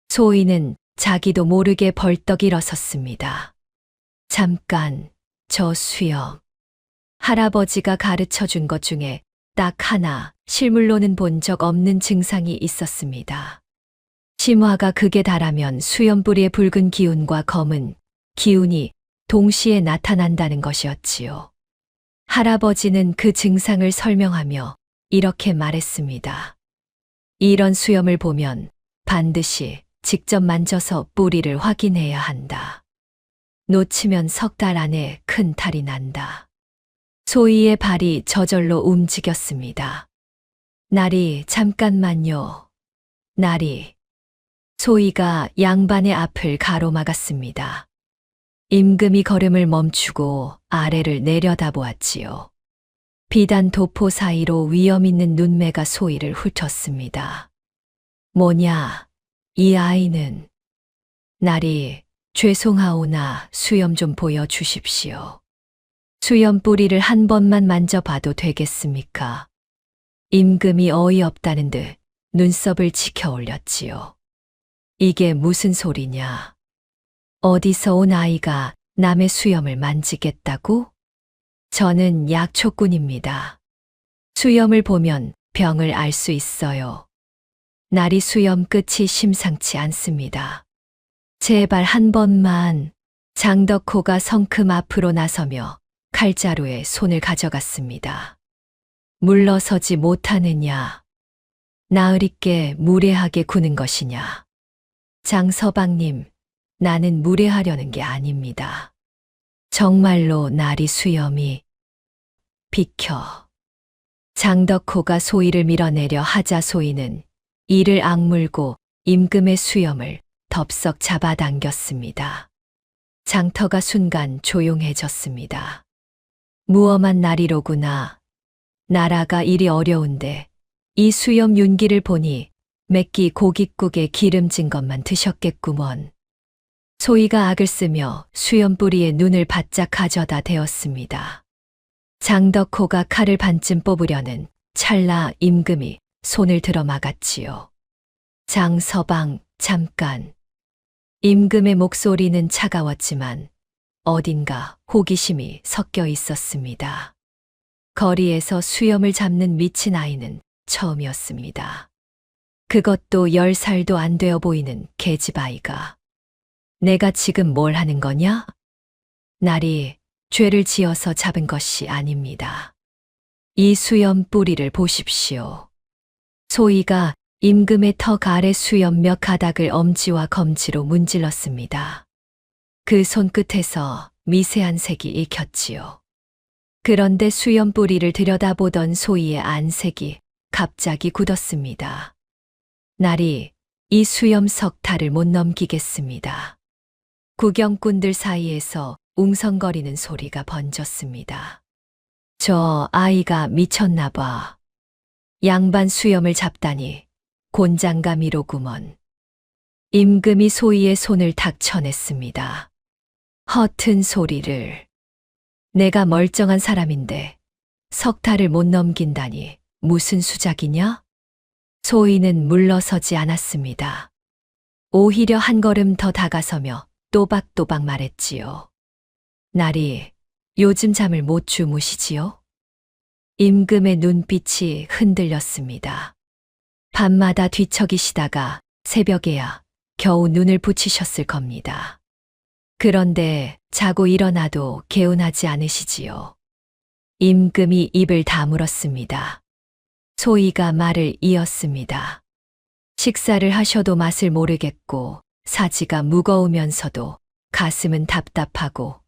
소희는 자기도 모르게 벌떡 일어섰습니다. 잠깐, 저 수염. 할아버지가 가르쳐 준 것 중에 딱 하나 실물로는 본 적 없는 증상이 있었습니다. 심화가 극에 달하면 수염 뿌리의 붉은 기운과 검은 기운이 동시에 나타난다는 것이었지요. 할아버지는 그 증상을 설명하며 이렇게 말했습니다. 이런 수염을 보면 반드시 직접 만져서 뿌리를 확인해야 한다. 놓치면 석 달 안에 큰 탈이 난다. 소희의 발이 저절로 움직였습니다. 나리, 잠깐만요. 나리. 소희가 양반의 앞을 가로막았습니다. 임금이 걸음을 멈추고 아래를 내려다보았지요. 비단 도포 사이로 위험 있는 눈매가 소희를 훑었습니다. 뭐냐, 이 아이는. 나리, 죄송하오나 수염 좀 보여주십시오. 수염 뿌리를 한 번만 만져봐도 되겠습니까? 임금이 어이없다는 듯 눈썹을 치켜 올렸지요. 이게 무슨 소리냐? 어디서 온 아이가 남의 수염을 만지겠다고? 저는 약초꾼입니다. 수염을 보면 병을 알 수 있어요. 나리 수염 끝이 심상치 않습니다. 제발 한 번만. 장덕호가 성큼 앞으로 나서며 칼자루에 손을 가져갔습니다. 물러서지 못하느냐? 나으리께 무례하게 구는 것이냐? 장서방님, 나는 무례하려는 게 아닙니다. 정말로 나리 수염이. 비켜. 장덕호가 소희를 밀어내려 하자 소희는 이를 악물고 임금의 수염을 덥석 잡아당겼습니다. 장터가 순간 조용해졌습니다. 무엄한 나리로구나. 나라가 일이 어려운데 이 수염 윤기를 보니 맵기 고깃국에 기름진 것만 드셨겠구먼. 소희가 악을 쓰며 수염 뿌리에 눈을 바짝 가져다 대었습니다. 장덕호가 칼을 반쯤 뽑으려는 찰나 임금이 손을 들어 막았지요. 장서방, 잠깐. 임금의 목소리는 차가웠지만 어딘가 호기심이 섞여 있었습니다. 거리에서 수염을 잡는 미친 아이는 처음이었습니다. 그것도 10살도 안 되어 보이는 계집아이가. 내가 지금 뭘 하는 거냐? 나리, 죄를 지어서 잡은 것이 아닙니다. 이 수염 뿌리를 보십시오. 소희가 임금의 턱 아래 수염 몇 가닥을 엄지와 검지로 문질렀습니다. 그 손끝에서 미세한 색이 익혔지요. 그런데 수염 뿌리를 들여다보던 소희의 안색이 갑자기 굳었습니다. 날이 이 수염 석탈을 못 넘기겠습니다. 구경꾼들 사이에서 웅성거리는 소리가 번졌습니다. 저 아이가 미쳤나 봐. 양반 수염을 잡다니 곤장감이로구먼. 임금이 소희의 손을 탁 쳐냈습니다. 허튼 소리를. 내가 멀쩡한 사람인데 석탈을 못 넘긴다니 무슨 수작이냐? 소희는 물러서지 않았습니다. 오히려 한 걸음 더 다가서며 또박또박 말했지요. 날이 요즘 잠을 못 주무시지요? 임금의 눈빛이 흔들렸습니다. 밤마다 뒤척이시다가 새벽에야 겨우 눈을 붙이셨을 겁니다. 그런데 자고 일어나도 개운하지 않으시지요. 임금이 입을 다물었습니다. 소희가 말을 이었습니다. 식사를 하셔도 맛을 모르겠고 사지가 무거우면서도 가슴은 답답하고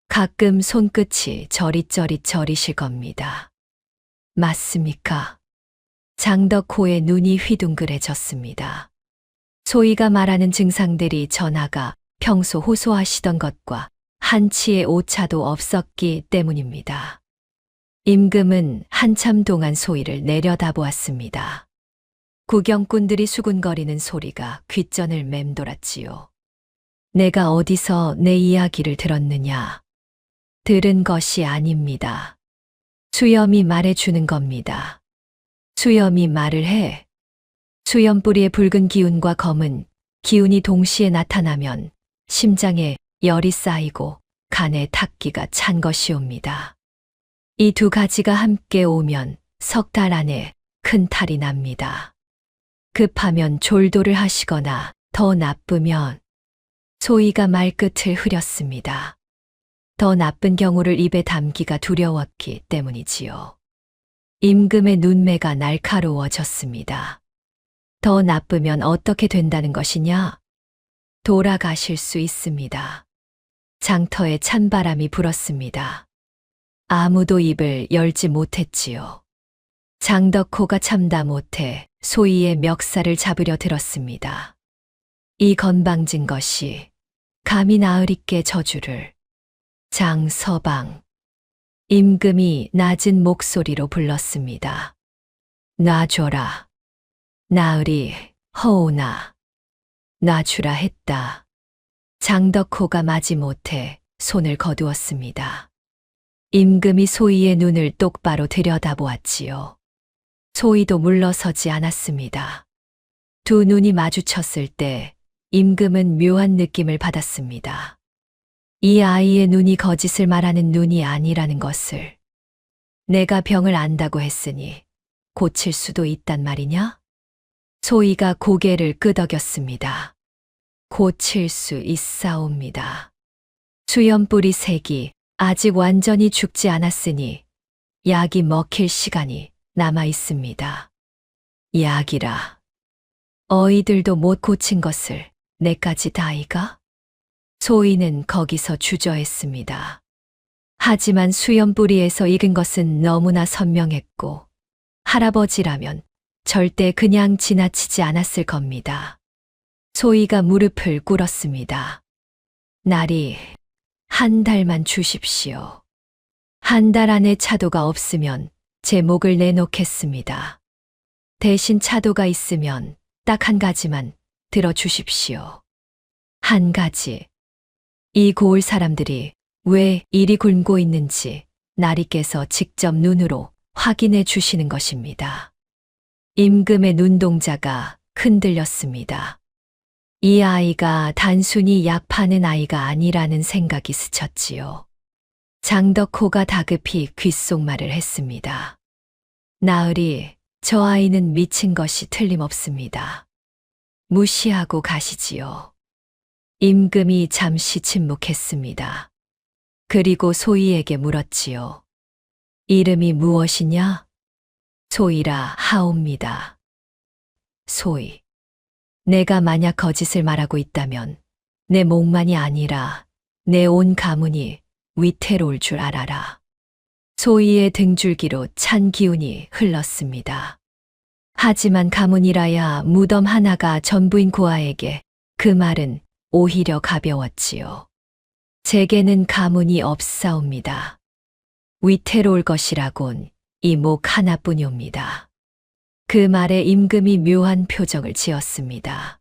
가끔 손끝이 저릿저릿 저리실 겁니다. 맞습니까? 장덕호의 눈이 휘둥그레졌습니다. 소희가 말하는 증상들이 전하가 평소 호소하시던 것과 한치의 오차도 없었기 때문입니다. 임금은 한참 동안 소희를 내려다보았습니다. 구경꾼들이 수군거리는 소리가 귓전을 맴돌았지요. 내가 어디서 내 이야기를 들었느냐? 들은 것이 아닙니다. 수염이 말해주는 겁니다. 수염이 말을 해. 수염뿌리의 붉은 기운과 검은 기운이 동시에 나타나면 심장에 열이 쌓이고 간에 탁기가 찬 것이옵니다. 이 두 가지가 함께 오면 석 달 안에 큰 탈이 납니다. 급하면 졸도를 하시거나 더 나쁘면 소희가 말끝을 흐렸습니다. 더 나쁜 경우를 입에 담기가 두려웠기 때문이지요. 임금의 눈매가 날카로워졌습니다. 더 나쁘면 어떻게 된다는 것이냐? 돌아가실 수 있습니다. 장터에 찬바람이 불었습니다. 아무도 입을 열지 못했지요. 장덕호가 참다 못해 소희의 멱살을 잡으려 들었습니다. 이 건방진 것이 감히 나으리께 저주를. 장서방. 임금이 낮은 목소리로 불렀습니다. 놔줘라. 나으리 허오나. 놔주라 했다. 장덕호가 마지못해 손을 거두었습니다. 임금이 소희의 눈을 똑바로 들여다보았지요. 소희도 물러서지 않았습니다. 두 눈이 마주쳤을 때 임금은 묘한 느낌을 받았습니다. 이 아이의 눈이 거짓을 말하는 눈이 아니라는 것을. 내가 병을 안다고 했으니 고칠 수도 있단 말이냐? 소희가 고개를 끄덕였습니다. 고칠 수 있사옵니다. 수염뿌리 색이 아직 완전히 죽지 않았으니 약이 먹힐 시간이 남아 있습니다. 약이라. 어이들도 못 고친 것을 내까지 다이가? 소희는 거기서 주저했습니다. 하지만 수염뿌리에서 익은 것은 너무나 선명했고 할아버지라면 절대 그냥 지나치지 않았을 겁니다. 소희가 무릎을 꿇었습니다. 날이 한 달만 주십시오. 한 달 안에 차도가 없으면 제 목을 내놓겠습니다. 대신 차도가 있으면 딱 한 가지만 들어주십시오. 한 가지. 이 고을 사람들이 왜 이리 굶고 있는지 나리께서 직접 눈으로 확인해 주시는 것입니다. 임금의 눈동자가 흔들렸습니다. 이 아이가 단순히 약 파는 아이가 아니라는 생각이 스쳤지요. 장덕호가 다급히 귓속말을 했습니다. 나으리, 저 아이는 미친 것이 틀림없습니다. 무시하고 가시지요. 임금이 잠시 침묵했습니다. 그리고 소희에게 물었지요. 이름이 무엇이냐? 소희라 하옵니다. 소희. 내가 만약 거짓을 말하고 있다면 내 목만이 아니라 내 온 가문이 위태로울 줄 알아라. 소희의 등줄기로 찬 기운이 흘렀습니다. 하지만 가문이라야 무덤 하나가 전부인 고아에게 그 말은 오히려 가벼웠지요. 제게는 가문이 없사옵니다. 위태로울 것이라곤 이 목 하나뿐이옵니다. 그 말에 임금이 묘한 표정을 지었습니다.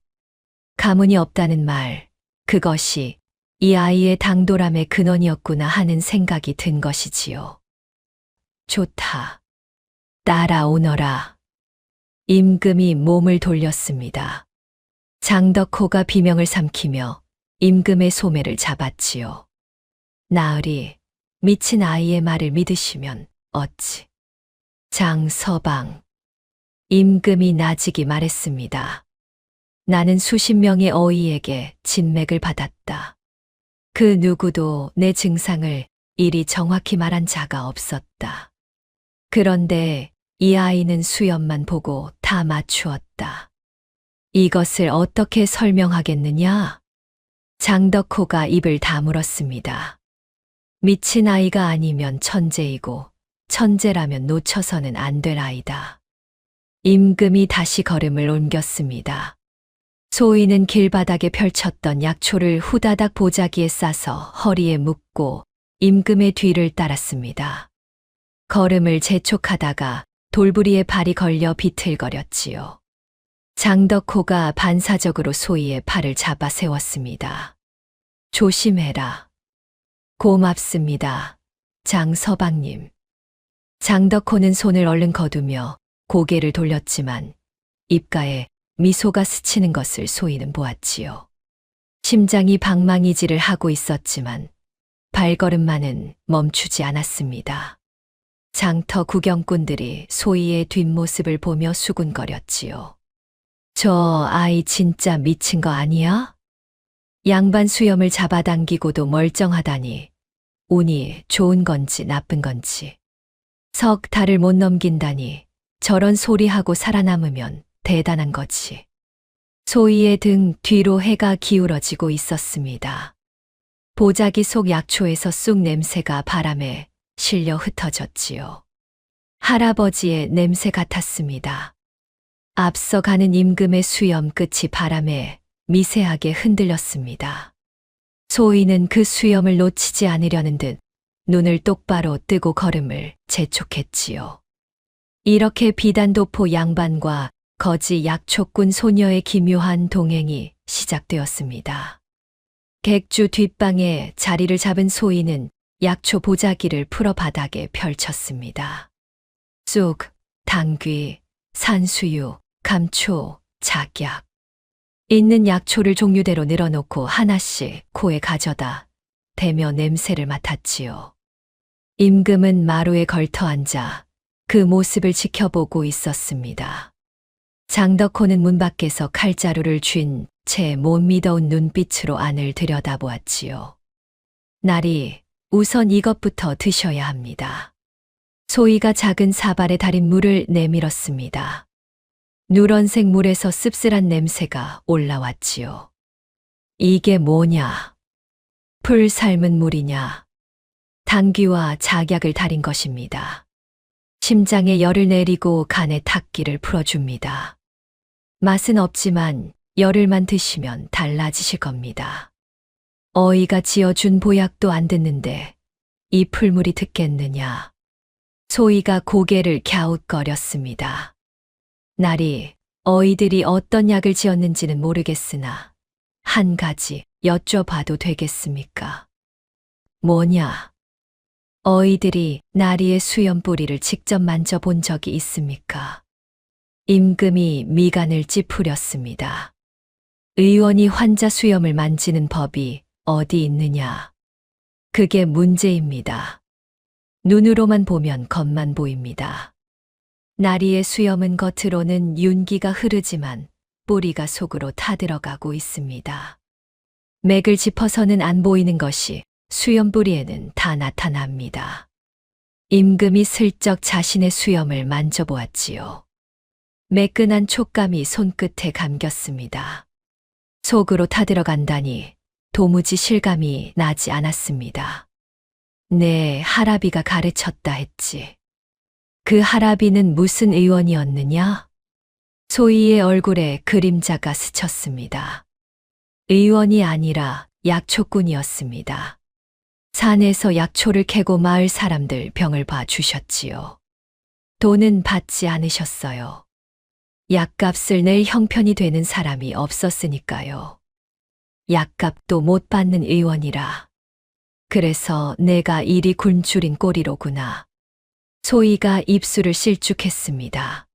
가문이 없다는 말, 그것이 이 아이의 당돌함의 근원이었구나 하는 생각이 든 것이지요. 좋다. 따라오너라. 임금이 몸을 돌렸습니다. 장덕호가 비명을 삼키며 임금의 소매를 잡았지요. 나으리, 미친 아이의 말을 믿으시면 어찌. 장서방. 임금이 나직이 말했습니다. 나는 수십 명의 어이에게 진맥을 받았다. 그 누구도 내 증상을 이리 정확히 말한 자가 없었다. 그런데 이 아이는 수염만 보고 다 맞추었다. 이것을 어떻게 설명하겠느냐? 장덕호가 입을 다물었습니다. 미친 아이가 아니면 천재이고 천재라면 놓쳐서는 안 될 아이다. 임금이 다시 걸음을 옮겼습니다. 소희는 길바닥에 펼쳤던 약초를 후다닥 보자기에 싸서 허리에 묶고 임금의 뒤를 따랐습니다. 걸음을 재촉하다가 돌부리에 발이 걸려 비틀거렸지요. 장덕호가 반사적으로 소희의 팔을 잡아 세웠습니다. 조심해라. 고맙습니다. 장서방님. 장덕호는 손을 얼른 거두며 고개를 돌렸지만 입가에 미소가 스치는 것을 소희는 보았지요. 심장이 방망이질을 하고 있었지만 발걸음만은 멈추지 않았습니다. 장터 구경꾼들이 소희의 뒷모습을 보며 수군거렸지요. 저 아이 진짜 미친 거 아니야? 양반 수염을 잡아당기고도 멀쩡하다니 운이 좋은 건지 나쁜 건지. 석 달을 못 넘긴다니 저런 소리하고 살아남으면 대단한 거지. 소희의 등 뒤로 해가 기울어지고 있었습니다. 보자기 속 약초에서 쑥 냄새가 바람에 실려 흩어졌지요. 할아버지의 냄새 같았습니다. 앞서가는 임금의 수염 끝이 바람에 미세하게 흔들렸습니다. 소희는 그 수염을 놓치지 않으려는 듯 눈을 똑바로 뜨고 걸음을 재촉했지요. 이렇게 비단도포 양반과 거지 약초꾼 소녀의 기묘한 동행이 시작되었습니다. 객주 뒷방에 자리를 잡은 소희는 약초 보자기를 풀어 바닥에 펼쳤습니다. 쑥, 당귀, 산수유, 감초, 작약. 있는 약초를 종류대로 늘어놓고 하나씩 코에 가져다 대며 냄새를 맡았지요. 임금은 마루에 걸터 앉아 그 모습을 지켜보고 있었습니다. 장덕호는 문 밖에서 칼자루를 쥔 채 못 믿어온 눈빛으로 안을 들여다보았지요. 나리, 우선 이것부터 드셔야 합니다. 소희가 작은 사발에 달인 물을 내밀었습니다. 누런색 물에서 씁쓸한 냄새가 올라왔지요. 이게 뭐냐? 풀 삶은 물이냐? 당귀와 작약을 달인 것입니다. 심장에 열을 내리고 간에 탁기를 풀어줍니다. 맛은 없지만 열흘만 드시면 달라지실 겁니다. 어이가 지어준 보약도 안 듣는데 이 풀물이 듣겠느냐? 소희가 고개를 갸웃거렸습니다. 나리, 어이들이 어떤 약을 지었는지는 모르겠으나 한 가지 여쭤봐도 되겠습니까? 뭐냐? 어이들이 나리의 수염 뿌리를 직접 만져본 적이 있습니까? 임금이 미간을 찌푸렸습니다. 의원이 환자 수염을 만지는 법이 어디 있느냐? 그게 문제입니다. 눈으로만 보면 겉만 보입니다. 나리의 수염은 겉으로는 윤기가 흐르지만 뿌리가 속으로 타들어가고 있습니다. 맥을 짚어서는 안 보이는 것이 수염 뿌리에는 다 나타납니다. 임금이 슬쩍 자신의 수염을 만져보았지요. 매끈한 촉감이 손끝에 감겼습니다. 속으로 타들어간다니 도무지 실감이 나지 않았습니다. 네, 할아비가 가르쳤다 했지. 그 할아비는 무슨 의원이었느냐? 소희의 얼굴에 그림자가 스쳤습니다. 의원이 아니라 약초꾼이었습니다. 산에서 약초를 캐고 마을 사람들 병을 봐 주셨지요. 돈은 받지 않으셨어요. 약값을 낼 형편이 되는 사람이 없었으니까요. 약값도 못 받는 의원이라. 그래서 내가 일이 굶주린 꼴이로구나. 소희가 입술을 실쭉했습니다.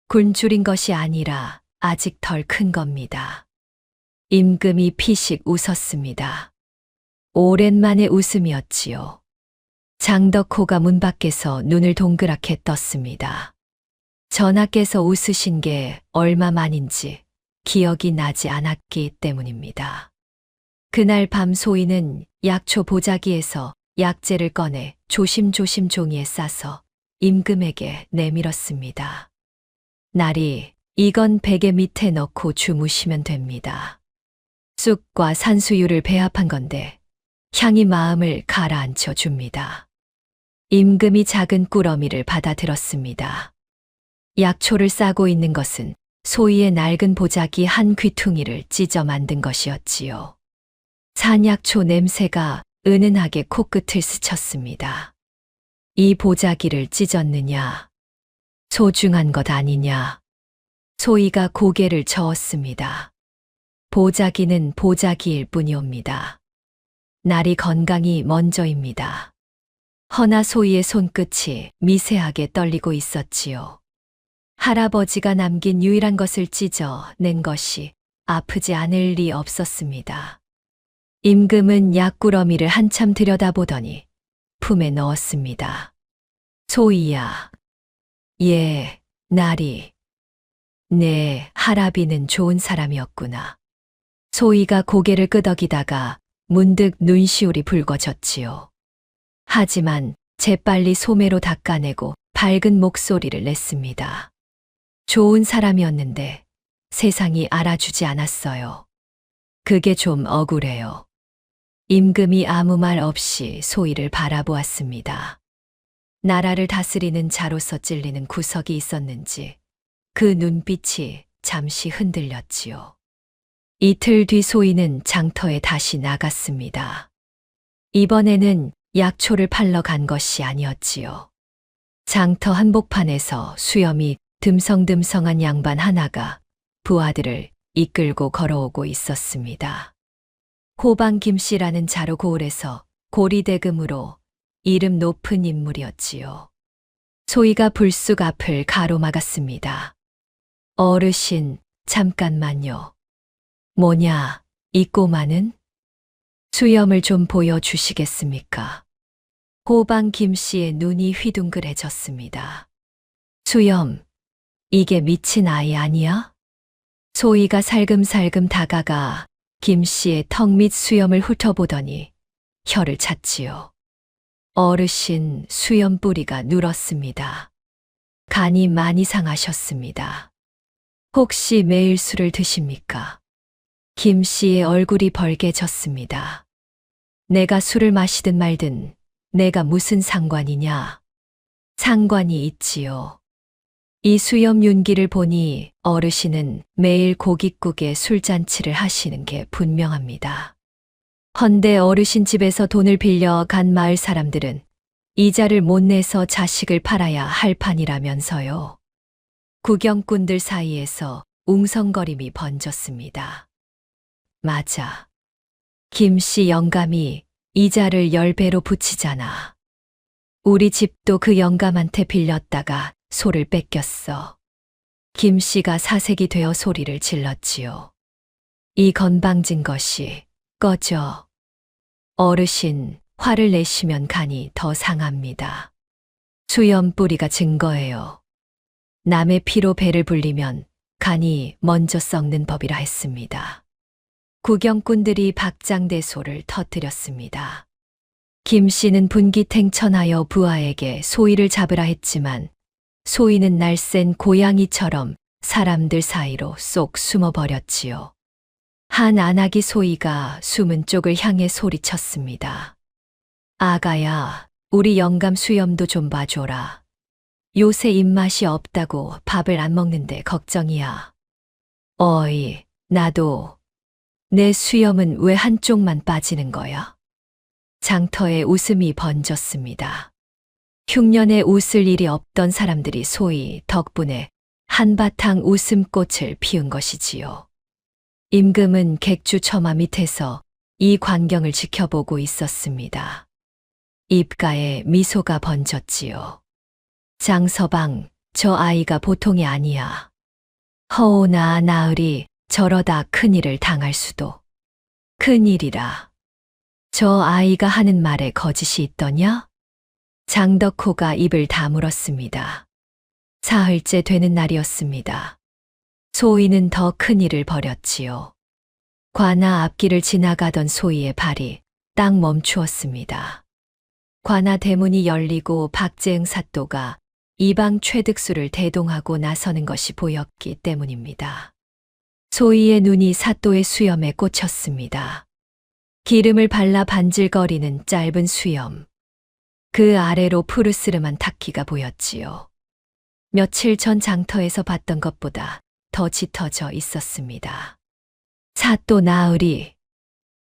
굶주린 것이 아니라 아직 덜 큰 겁니다. 임금이 피식 웃었습니다. 오랜만에 웃음이었지요. 장덕호가 문 밖에서 눈을 동그랗게 떴습니다. 전하께서 웃으신 게 얼마 만인지 기억이 나지 않았기 때문입니다. 그날 밤 소희는 약초 보자기에서 약재를 꺼내 조심조심 종이에 싸서 임금에게 내밀었습니다. 나리, 이건 베개 밑에 넣고 주무시면 됩니다. 쑥과 산수유를 배합한 건데 향이 마음을 가라앉혀 줍니다. 임금이 작은 꾸러미를 받아들었습니다. 약초를 싸고 있는 것은 소희의 낡은 보자기 한 귀퉁이를 찢어 만든 것이었지요. 산약초 냄새가 은은하게 코끝을 스쳤습니다. 이 보자기를 찢었느냐? 소중한 것 아니냐? 소희가 고개를 저었습니다. 보자기는 보자기일 뿐이옵니다. 날이 건강이 먼저입니다. 허나 소희의 손끝이 미세하게 떨리고 있었지요. 할아버지가 남긴 유일한 것을 찢어 낸 것이 아프지 않을 리 없었습니다. 임금은 약꾸러미를 한참 들여다보더니 품에 넣었습니다. 소희야. 예, 나리. 네, 할아비는 좋은 사람이었구나. 소희가 고개를 끄덕이다가 문득 눈시울이 붉어졌지요. 하지만 재빨리 소매로 닦아내고 밝은 목소리를 냈습니다. 좋은 사람이었는데 세상이 알아주지 않았어요. 그게 좀 억울해요. 임금이 아무 말 없이 소희를 바라보았습니다. 나라를 다스리는 자로서 찔리는 구석이 있었는지 그 눈빛이 잠시 흔들렸지요. 이틀 뒤 소희는 장터에 다시 나갔습니다. 이번에는 약초를 팔러 간 것이 아니었지요. 장터 한복판에서 수염이 듬성듬성한 양반 하나가 부하들을 이끌고 걸어오고 있었습니다. 호방 김씨라는 자로 고을에서 고리대금으로 이름 높은 인물이었지요. 소희가 불쑥 앞을 가로막았습니다. 어르신, 잠깐만요. 뭐냐, 이 꼬마는? 수염을 좀 보여주시겠습니까? 호방 김씨의 눈이 휘둥그레졌습니다. 수염, 이게 미친 아이 아니야? 소희가 살금살금 다가가 김씨의 턱 밑 수염을 훑어보더니 혀를 찼지요. 어르신 수염 뿌리가 누렇습니다. 간이 많이 상하셨습니다. 혹시 매일 술을 드십니까? 김씨의 얼굴이 벌개졌습니다. 내가 술을 마시든 말든 내가 무슨 상관이냐? 상관이 있지요. 이 수염 윤기를 보니 어르신은 매일 고깃국에 술잔치를 하시는 게 분명합니다. 헌데 어르신 집에서 돈을 빌려 간 마을 사람들은 이자를 못 내서 자식을 팔아야 할 판이라면서요. 구경꾼들 사이에서 웅성거림이 번졌습니다. 맞아. 김씨 영감이 이자를 10배로 붙이잖아. 우리 집도 그 영감한테 빌렸다가 소를 뺏겼어. 김씨가 사색이 되어 소리를 질렀지요. 이 건방진 것이 꺼져. 어르신, 화를 내시면 간이 더 상합니다. 수염 뿌리가 증거예요. 남의 피로 배를 불리면 간이 먼저 썩는 법이라 했습니다. 구경꾼들이 박장대소를 터뜨렸습니다. 김씨는 분기탱천하여 부하에게 소희를 잡으라 했지만 소희는 날쌘 고양이처럼 사람들 사이로 쏙 숨어버렸지요. 한 안아기 소희가 숨은 쪽을 향해 소리쳤습니다. 아가야, 우리 영감 수염도 좀 봐줘라. 요새 입맛이 없다고 밥을 안 먹는데 걱정이야. 어이, 나도. 내 수염은 왜 한쪽만 빠지는 거야? 장터에 웃음이 번졌습니다. 흉년에 웃을 일이 없던 사람들이 소위 덕분에 한바탕 웃음꽃을 피운 것이지요. 임금은 객주 처마 밑에서 이 광경을 지켜보고 있었습니다. 입가에 미소가 번졌지요. 장서방, 저 아이가 보통이 아니야. 허오나 나으리 저러다 큰일을 당할 수도. 큰일이라. 저 아이가 하는 말에 거짓이 있더냐? 장덕호가 입을 다물었습니다. 사흘째 되는 날이었습니다. 소희는 더 큰일을 벌였지요. 관아 앞길을 지나가던 소희의 발이 딱 멈추었습니다. 관아 대문이 열리고 박재응 사또가 이방 최득수를 대동하고 나서는 것이 보였기 때문입니다. 소희의 눈이 사또의 수염에 꽂혔습니다. 기름을 발라 반질거리는 짧은 수염. 그 아래로 푸르스름한 타키가 보였지요. 며칠 전 장터에서 봤던 것보다 더 짙어져 있었습니다. 사또 나으리.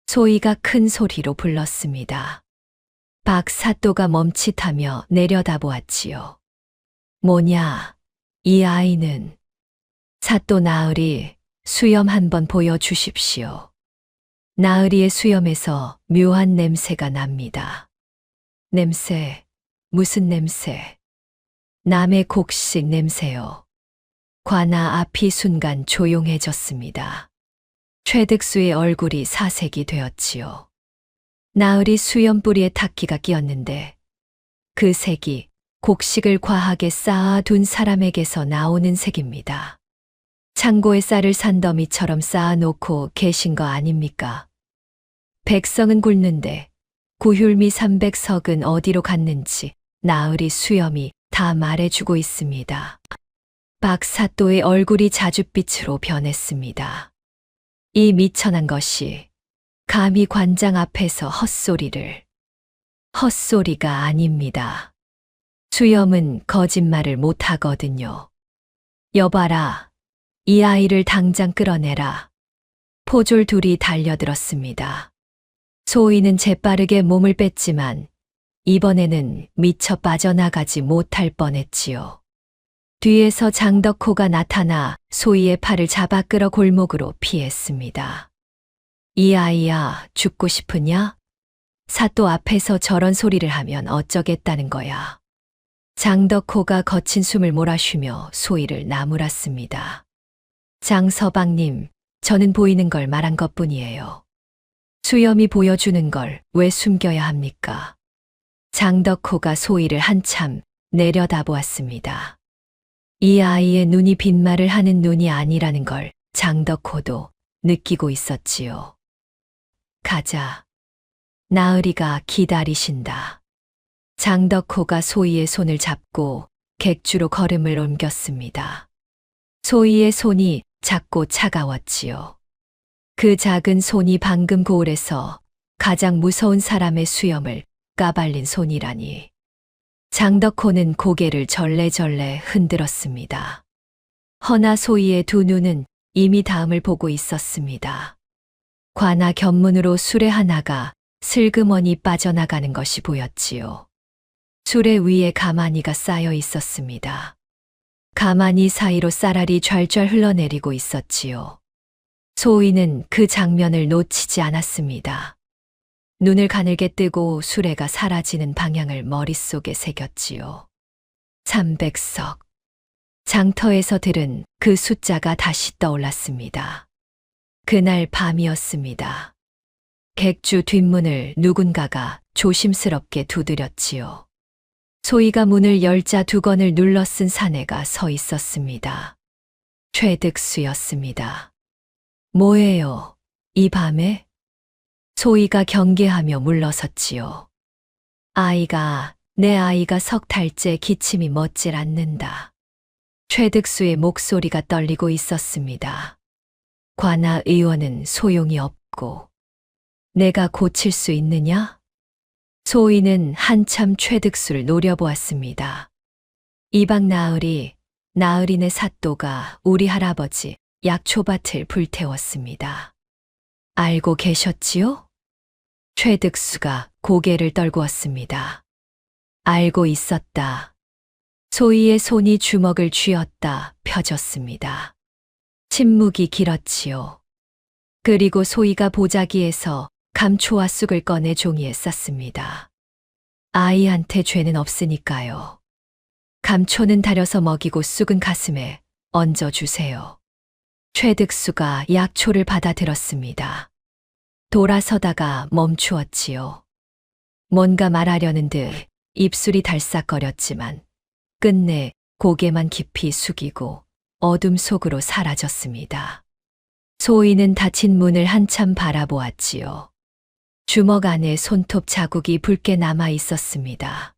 소희가 큰 소리로 불렀습니다. 박 사또가 멈칫하며 내려다보았지요. 뭐냐, 이 아이는. 사또 나으리, 수염 한번 보여주십시오. 나으리의 수염에서 묘한 냄새가 납니다. 냄새, 무슨 냄새? 남의 곡식 냄새요. 관아 앞이 순간 조용해졌습니다. 최득수의 얼굴이 사색이 되었지요. 나으리 수염 뿌리에 타키가 끼었는데 그 색이 곡식을 과하게 쌓아둔 사람에게서 나오는 색입니다. 창고에 쌀을 산더미처럼 쌓아놓고 계신 거 아닙니까? 백성은 굶는데 구휼미 300석은 어디로 갔는지 나으리 수염이 다 말해주고 있습니다. 박 사또의 얼굴이 자줏빛으로 변했습니다. 이 미천한 것이 감히 관장 앞에서 헛소리를. 헛소리가 아닙니다. 수염은 거짓말을 못하거든요. 여봐라, 이 아이를 당장 끌어내라. 포졸 둘이 달려들었습니다. 소희는 재빠르게 몸을 뺐지만 이번에는 미처 빠져나가지 못할 뻔했지요. 뒤에서 장덕호가 나타나 소희의 팔을 잡아 끌어 골목으로 피했습니다. 이 아이야, 죽고 싶으냐? 사또 앞에서 저런 소리를 하면 어쩌겠다는 거야. 장덕호가 거친 숨을 몰아쉬며 소희를 나무랐습니다. 장서방님, 저는 보이는 걸 말한 것뿐이에요. 수염이 보여주는 걸 왜 숨겨야 합니까? 장덕호가 소희를 한참 내려다보았습니다. 이 아이의 눈이 빈말을 하는 눈이 아니라는 걸 장덕호도 느끼고 있었지요. 가자. 나으리가 기다리신다. 장덕호가 소희의 손을 잡고 객주로 걸음을 옮겼습니다. 소희의 손이 작고 차가웠지요. 그 작은 손이 방금 고을에서 가장 무서운 사람의 수염을 까발린 손이라니. 장덕호는 고개를 절레절레 흔들었습니다. 허나 소희의 두 눈은 이미 다음을 보고 있었습니다. 관아 견문으로 수레 하나가 슬그머니 빠져나가는 것이 보였지요. 수레 위에 가마니가 쌓여 있었습니다. 가마니 사이로 쌀알이 좔좔 흘러내리고 있었지요. 소희는 그 장면을 놓치지 않았습니다. 눈을 가늘게 뜨고 수레가 사라지는 방향을 머릿속에 새겼지요. 300석. 장터에서 들은 그 숫자가 다시 떠올랐습니다. 그날 밤이었습니다. 객주 뒷문을 누군가가 조심스럽게 두드렸지요. 소희가 문을 열자 두건을 눌러 쓴 사내가 서 있었습니다. 최득수였습니다. 뭐예요, 이 밤에? 소희가 경계하며 물러섰지요. 내 아이가 석 달째 기침이 멎질 않는다. 최득수의 목소리가 떨리고 있었습니다. 관아 의원은 소용이 없고, 내가 고칠 수 있느냐? 소희는 한참 최득수를 노려보았습니다. 이방 나으리네 사또가 우리 할아버지 약초밭을 불태웠습니다. 알고 계셨지요? 최득수가 고개를 떨구었습니다. 알고 있었다. 소희의 손이 주먹을 쥐었다 펴졌습니다. 침묵이 길었지요. 그리고 소희가 보자기에서 감초와 쑥을 꺼내 종이에 쌌습니다. 아이한테 죄는 없으니까요. 감초는 다려서 먹이고 쑥은 가슴에 얹어주세요. 최득수가 약초를 받아들었습니다. 돌아서다가 멈추었지요. 뭔가 말하려는 듯 입술이 달싹거렸지만 끝내 고개만 깊이 숙이고 어둠 속으로 사라졌습니다. 소희는 닫힌 문을 한참 바라보았지요. 주먹 안에 손톱 자국이 붉게 남아 있었습니다.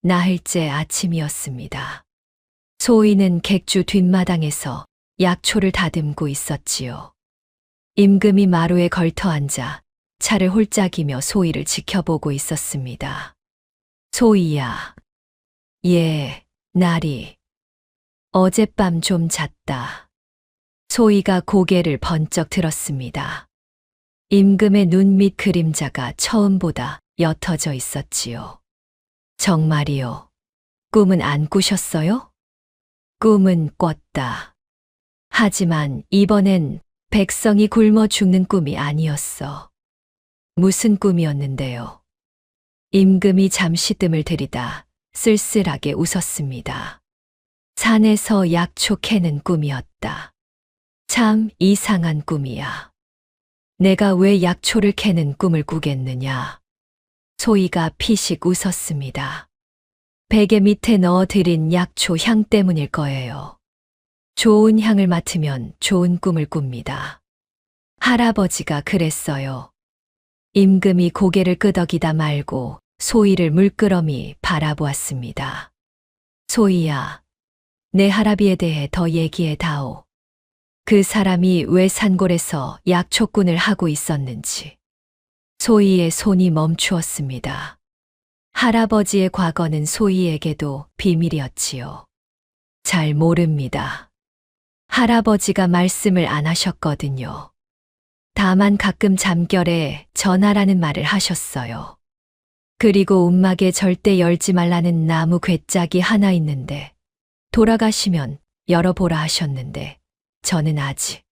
나흘째 아침이었습니다. 소희는 객주 뒷마당에서 약초를 다듬고 있었지요. 임금이 마루에 걸터 앉아 차를 홀짝이며 소희를 지켜보고 있었습니다. 소희야. 예, 나리. 어젯밤 좀 잤다. 소희가 고개를 번쩍 들었습니다. 임금의 눈 밑 그림자가 처음보다 옅어져 있었지요. 정말이요. 꿈은 안 꾸셨어요? 꿈은 꿨다. 하지만 이번엔 백성이 굶어 죽는 꿈이 아니었어. 무슨 꿈이었는데요? 임금이 잠시 뜸을 들이다 쓸쓸하게 웃었습니다. 산에서 약초 캐는 꿈이었다. 참 이상한 꿈이야. 내가 왜 약초를 캐는 꿈을 꾸겠느냐. 소희가 피식 웃었습니다. 베개 밑에 넣어드린 약초 향 때문일 거예요. 좋은 향을 맡으면 좋은 꿈을 꿉니다. 할아버지가 그랬어요. 임금이 고개를 끄덕이다 말고 소희를 물끄러미 바라보았습니다. 소희야, 내 할아비에 대해 더 얘기해 다오. 그 사람이 왜 산골에서 약초꾼을 하고 있었는지. 소희의 손이 멈추었습니다. 할아버지의 과거는 소희에게도 비밀이었지요. 잘 모릅니다. 할아버지가 말씀을 안 하셨거든요. 다만 가끔 잠결에 전하라는 말을 하셨어요. 그리고 움막에 절대 열지 말라는 나무 괴짝이 하나 있는데 돌아가시면 열어보라 하셨는데 저는 아직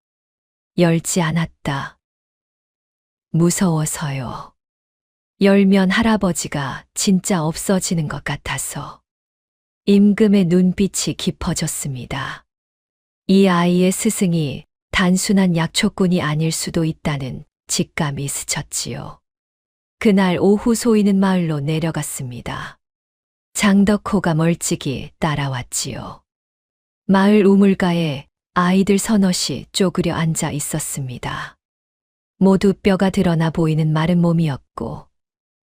열지 않았다. 무서워서요. 열면 할아버지가 진짜 없어지는 것 같아서. 임금의 눈빛이 깊어졌습니다. 이 아이의 스승이 단순한 약초꾼이 아닐 수도 있다는 직감이 스쳤지요. 그날 오후 소희는 마을로 내려갔습니다. 장덕호가 멀찍이 따라왔지요. 마을 우물가에 아이들 서너시 쪼그려 앉아 있었습니다. 모두 뼈가 드러나 보이는 마른 몸이었고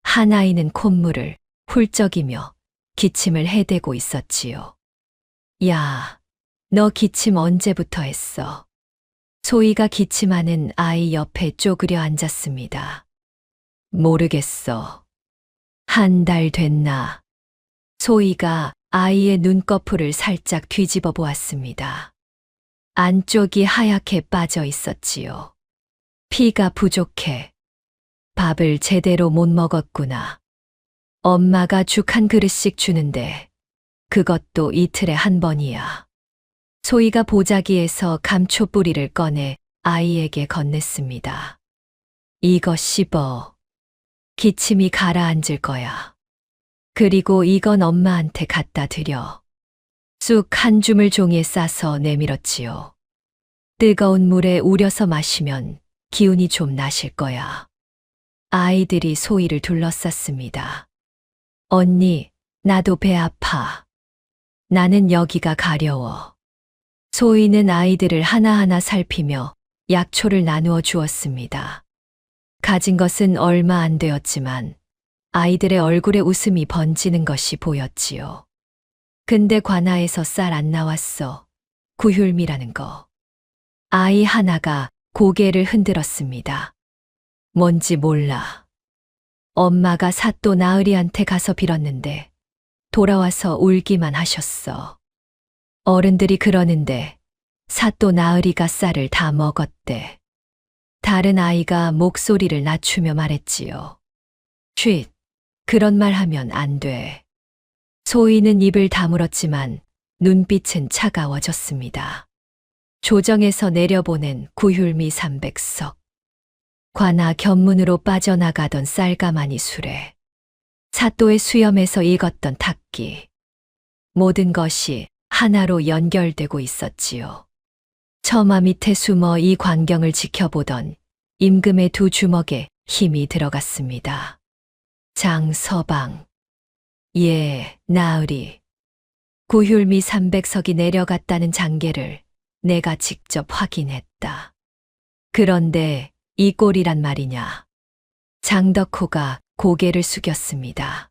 한 아이는 콧물을 훌쩍이며 기침을 해대고 있었지요. 야, 너 기침 언제부터 했어? 소희가 기침하는 아이 옆에 쪼그려 앉았습니다. 모르겠어. 한 달 됐나? 소희가 아이의 눈꺼풀을 살짝 뒤집어 보았습니다. 안쪽이 하얗게 빠져 있었지요. 피가 부족해. 밥을 제대로 못 먹었구나. 엄마가 죽 한 그릇씩 주는데 그것도 이틀에 한 번이야. 소희가 보자기에서 감초 뿌리를 꺼내 아이에게 건넸습니다. 이거 씹어. 기침이 가라앉을 거야. 그리고 이건 엄마한테 갖다 드려. 쑥 한 줌을 종이에 싸서 내밀었지요. 뜨거운 물에 우려서 마시면 기운이 좀 나실 거야. 아이들이 소희를 둘러쌌습니다. 언니, 나도 배 아파. 나는 여기가 가려워. 소희는 아이들을 하나하나 살피며 약초를 나누어 주었습니다. 가진 것은 얼마 안 되었지만 아이들의 얼굴에 웃음이 번지는 것이 보였지요. 근데 관아에서 쌀 안 나왔어. 구휼미라는 거. 아이 하나가 고개를 흔들었습니다. 뭔지 몰라. 엄마가 사또 나으리한테 가서 빌었는데 돌아와서 울기만 하셨어. 어른들이 그러는데 사또 나으리가 쌀을 다 먹었대. 다른 아이가 목소리를 낮추며 말했지요. 쉿, 그런 말 하면 안 돼. 소희는 입을 다물었지만 눈빛은 차가워졌습니다. 조정에서 내려보낸 구휼미 300석. 관아 견문으로 빠져나가던 쌀가마니 수레. 사또의 수염에서 익었던 탁기. 모든 것이 하나로 연결되고 있었지요. 처마 밑에 숨어 이 광경을 지켜보던 임금의 두 주먹에 힘이 들어갔습니다. 장서방. 예, 나으리. 구휼미 300석이 내려갔다는 장계를 내가 직접 확인했다. 그런데 이 꼴이란 말이냐. 장덕호가 고개를 숙였습니다.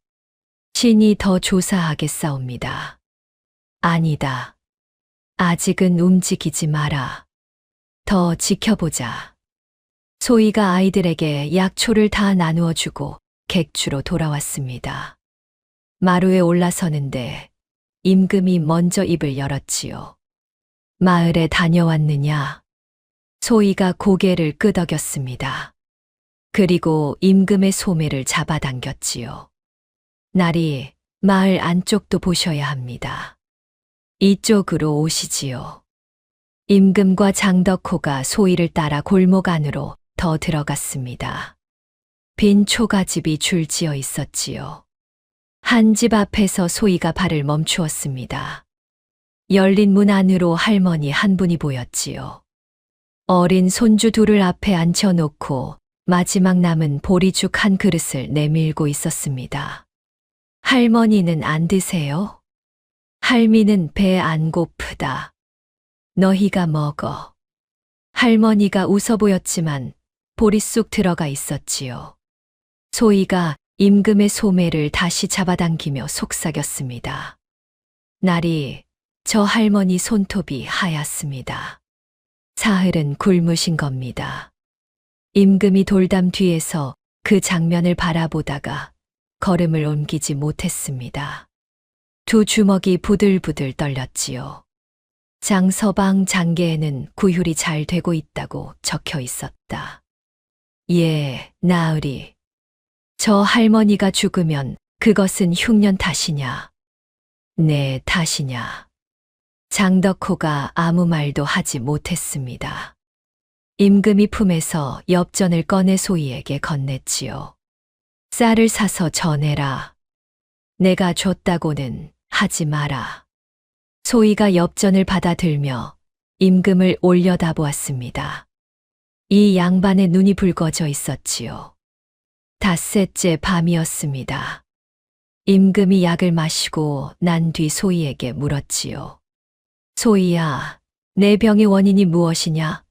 신이 더 조사하겠사옵니다. 아니다. 아직은 움직이지 마라. 더 지켜보자. 소희가 아이들에게 약초를 다 나누어 주고 객주로 돌아왔습니다. 마루에 올라서는데 임금이 먼저 입을 열었지요. 마을에 다녀왔느냐? 소희가 고개를 끄덕였습니다. 그리고 임금의 소매를 잡아당겼지요. 나리, 마을 안쪽도 보셔야 합니다. 이쪽으로 오시지요. 임금과 장덕호가 소희를 따라 골목 안으로 더 들어갔습니다. 빈 초가집이 줄지어 있었지요. 한 집 앞에서 소희가 발을 멈추었습니다. 열린 문 안으로 할머니 한 분이 보였지요. 어린 손주 둘을 앞에 앉혀놓고 마지막 남은 보리죽 한 그릇을 내밀고 있었습니다. 할머니는 안 드세요? 할미는 배 안 고프다. 너희가 먹어. 할머니가 웃어 보였지만 볼이 쑥 들어가 있었지요. 소희가 임금의 소매를 다시 잡아당기며 속삭였습니다. 나리, 저 할머니 손톱이 하얗습니다. 사흘은 굶으신 겁니다. 임금이 돌담 뒤에서 그 장면을 바라보다가 걸음을 옮기지 못했습니다. 두 주먹이 부들부들 떨렸지요. 장서방 장계에는 구휼이 잘 되고 있다고 적혀 있었다. 예, 나으리. 저 할머니가 죽으면 그것은 흉년 탓이냐? 내 탓이냐? 장덕호가 아무 말도 하지 못했습니다. 임금이 품에서 엽전을 꺼내 소희에게 건넸지요. 쌀을 사서 전해라. 내가 줬다고는 하지 마라. 소희가 엽전을 받아들며 임금을 올려다보았습니다. 이 양반의 눈이 붉어져 있었지요. 닷새째 밤이었습니다. 임금이 약을 마시고 난 뒤 소희에게 물었지요. 소희야, 내 병의 원인이 무엇이냐?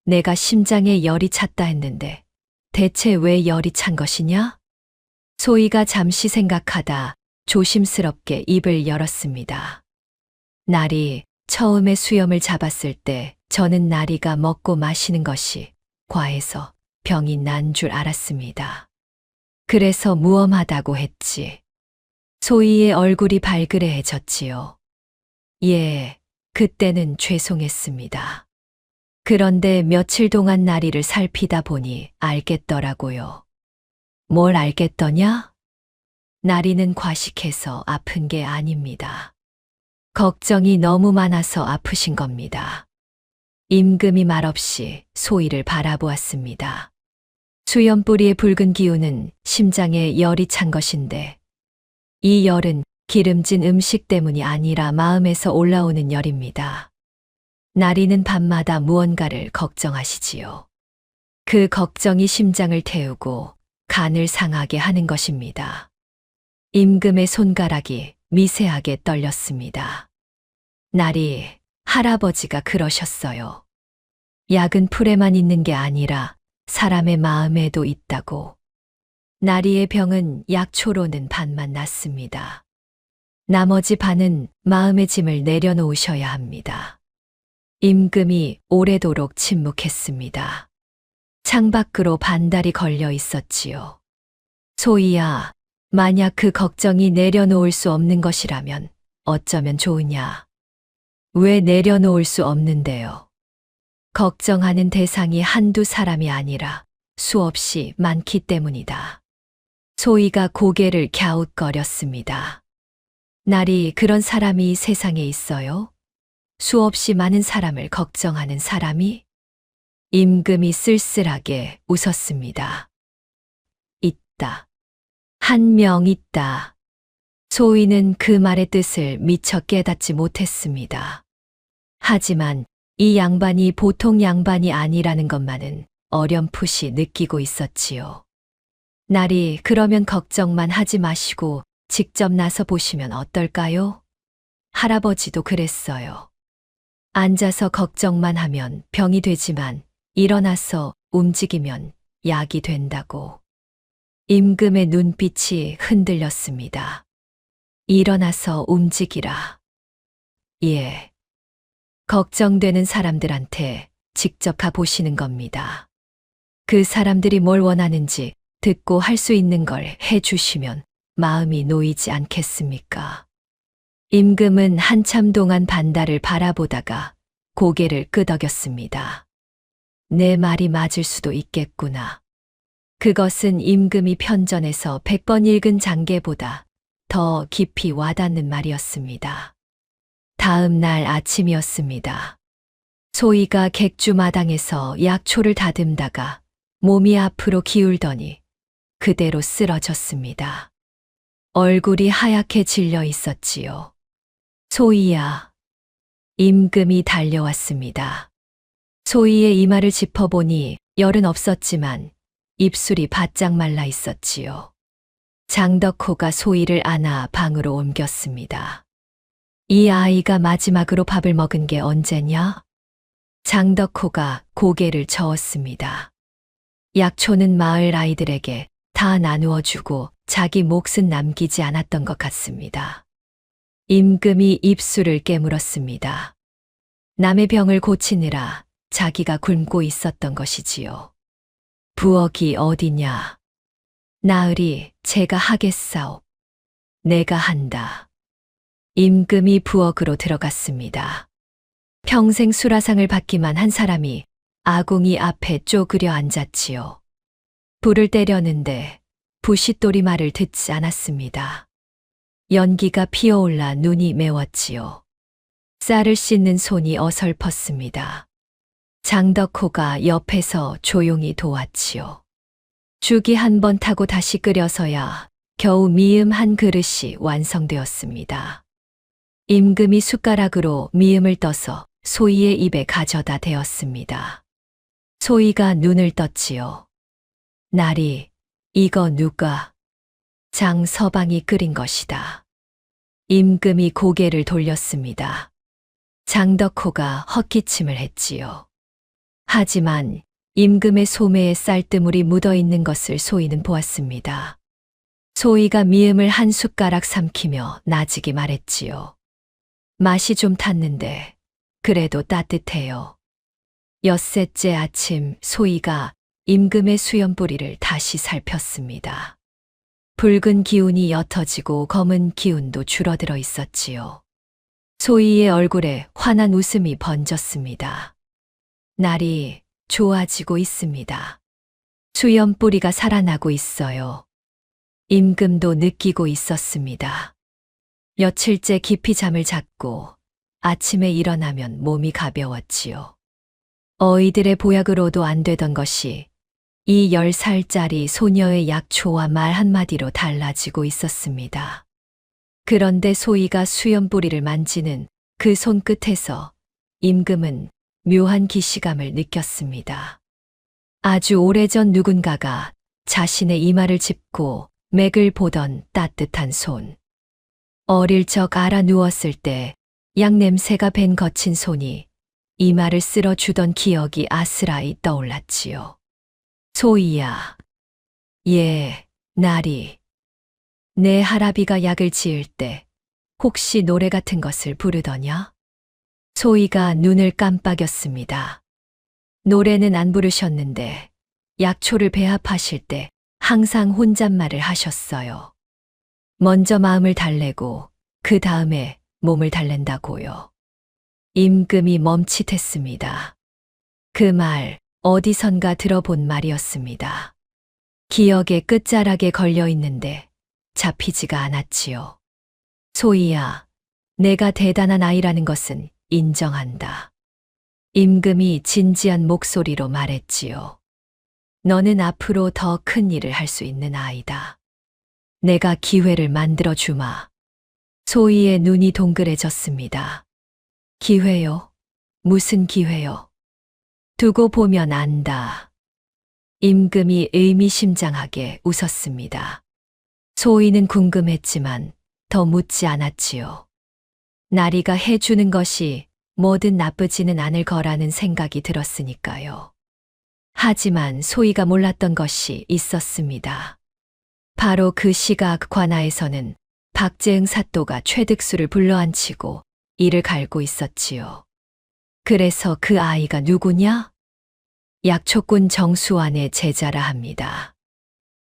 내가 심장에 열이 찼다 했는데 대체 왜 열이 찬 것이냐? 소희가 잠시 생각하다 조심스럽게 입을 열었습니다. 나리, 처음에 수염을 잡았을 때 저는 나리가 먹고 마시는 것이 과해서 병이 난 줄 알았습니다. 그래서 무엄하다고 했지. 소희의 얼굴이 발그레해졌지요. 예, 그때는 죄송했습니다. 그런데 며칠 동안 나리를 살피다 보니 알겠더라고요. 뭘 알겠더냐? 나리는 과식해서 아픈 게 아닙니다. 걱정이 너무 많아서 아프신 겁니다. 임금이 말없이 소희를 바라보았습니다. 수염뿌리의 붉은 기운은 심장에 열이 찬 것인데 이 열은 기름진 음식 때문이 아니라 마음에서 올라오는 열입니다. 나리는 밤마다 무언가를 걱정하시지요. 그 걱정이 심장을 태우고 간을 상하게 하는 것입니다. 임금의 손가락이 미세하게 떨렸습니다. 나리, 할아버지가 그러셨어요. 약은 풀에만 있는 게 아니라 사람의 마음에도 있다고. 나리의 병은 약초로는 반만 낫습니다. 나머지 반은 마음의 짐을 내려놓으셔야 합니다. 임금이 오래도록 침묵했습니다. 창밖으로 반달이 걸려 있었지요. 소희야, 만약 그 걱정이 내려놓을 수 없는 것이라면 어쩌면 좋으냐? 왜 내려놓을 수 없는데요? 걱정하는 대상이 한두 사람이 아니라 수없이 많기 때문이다. 소희가 고개를 갸웃거렸습니다. 날이 그런 사람이 세상에 있어요? 수없이 많은 사람을 걱정하는 사람이? 임금이 쓸쓸하게 웃었습니다. 있다. 한 명 있다. 소희는 그 말의 뜻을 미처 깨닫지 못했습니다. 하지만 이 양반이 보통 양반이 아니라는 것만은 어렴풋이 느끼고 있었지요. 날이 그러면 걱정만 하지 마시고 직접 나서 보시면 어떨까요? 할아버지도 그랬어요. 앉아서 걱정만 하면 병이 되지만 일어나서 움직이면 약이 된다고. 임금의 눈빛이 흔들렸습니다. 일어나서 움직이라. 예. 걱정되는 사람들한테 직접 가보시는 겁니다. 그 사람들이 뭘 원하는지 듣고 할 수 있는 걸 해주시면 마음이 놓이지 않겠습니까? 임금은 한참 동안 반달을 바라보다가 고개를 끄덕였습니다. 내 말이 맞을 수도 있겠구나. 그것은 임금이 편전에서 100번 읽은 장계보다 더 깊이 와닿는 말이었습니다. 다음 날 아침이었습니다. 소희가 객주마당에서 약초를 다듬다가 몸이 앞으로 기울더니 그대로 쓰러졌습니다. 얼굴이 하얗게 질려 있었지요. 소희야. 임금이 달려왔습니다. 소희의 이마를 짚어보니 열은 없었지만 입술이 바짝 말라 있었지요. 장덕호가 소희를 안아 방으로 옮겼습니다. 이 아이가 마지막으로 밥을 먹은 게 언제냐? 장덕호가 고개를 저었습니다. 약초는 마을 아이들에게 다 나누어 주고 자기 몫은 남기지 않았던 것 같습니다. 임금이 입술을 깨물었습니다. 남의 병을 고치느라 자기가 굶고 있었던 것이지요. 부엌이 어디냐? 나으리 제가 하겠사오. 내가 한다. 임금이 부엌으로 들어갔습니다. 평생 수라상을 받기만 한 사람이 아궁이 앞에 쪼그려 앉았지요. 불을 때렸는데 부싯돌이 말을 듣지 않았습니다. 연기가 피어올라 눈이 매웠지요. 쌀을 씻는 손이 어설펐습니다. 장덕호가 옆에서 조용히 도왔지요. 죽이 한 번 타고 다시 끓여서야 겨우 미음 한 그릇이 완성되었습니다. 임금이 숟가락으로 미음을 떠서 소희의 입에 가져다 대었습니다. 소희가 눈을 떴지요. 날이, 이거 누가? 장서방이 끓인 것이다. 임금이 고개를 돌렸습니다. 장덕호가 헛기침을 했지요. 하지만 임금의 소매에 쌀뜨물이 묻어 있는 것을 소희는 보았습니다. 소희가 미음을 한 숟가락 삼키며 나지기 말했지요. 맛이 좀 탔는데 그래도 따뜻해요. 엿새째 아침 소희가 임금의 수염뿌리를 다시 살폈습니다. 붉은 기운이 옅어지고 검은 기운도 줄어들어 있었지요. 소희의 얼굴에 환한 웃음이 번졌습니다. 날이 좋아지고 있습니다. 수염뿌리가 살아나고 있어요. 임금도 느끼고 있었습니다. 며칠째 깊이 잠을 잤고 아침에 일어나면 몸이 가벼웠지요. 어이들의 보약으로도 안 되던 것이 이 10살짜리 소녀의 약초와 말 한마디로 달라지고 있었습니다. 그런데 소희가 수염뿌리를 만지는 그 손끝에서 임금은 묘한 기시감을 느꼈습니다. 아주 오래전 누군가가 자신의 이마를 짚고 맥을 보던 따뜻한 손. 어릴 적 알아 누웠을 때 약 냄새가 밴 거친 손이 이마를 쓸어주던 기억이 아스라이 떠올랐지요. 소희야. 예, 날이. 내 할아비가 약을 지을 때 혹시 노래 같은 것을 부르더냐? 소희가 눈을 깜빡였습니다. 노래는 안 부르셨는데 약초를 배합하실 때 항상 혼잣말을 하셨어요. 먼저 마음을 달래고 그 다음에 몸을 달랜다고요. 임금이 멈칫했습니다. 그 말 어디선가 들어본 말이었습니다. 기억의 끝자락에 걸려 있는데 잡히지가 않았지요. 소희야, 내가 대단한 아이라는 것은 인정한다. 임금이 진지한 목소리로 말했지요. 너는 앞으로 더 큰 일을 할 수 있는 아이다. 내가 기회를 만들어 주마. 소희의 눈이 동그래졌습니다. 기회요? 무슨 기회요? 두고 보면 안다. 임금이 의미심장하게 웃었습니다. 소희는 궁금했지만 더 묻지 않았지요. 나리가 해주는 것이 뭐든 나쁘지는 않을 거라는 생각이 들었으니까요. 하지만 소희가 몰랐던 것이 있었습니다. 바로 그 시각 관아에서는 박재응 사또가 최득수를 불러앉히고 이를 갈고 있었지요. 그래서 그 아이가 누구냐? 약초꾼 정수환의 제자라 합니다.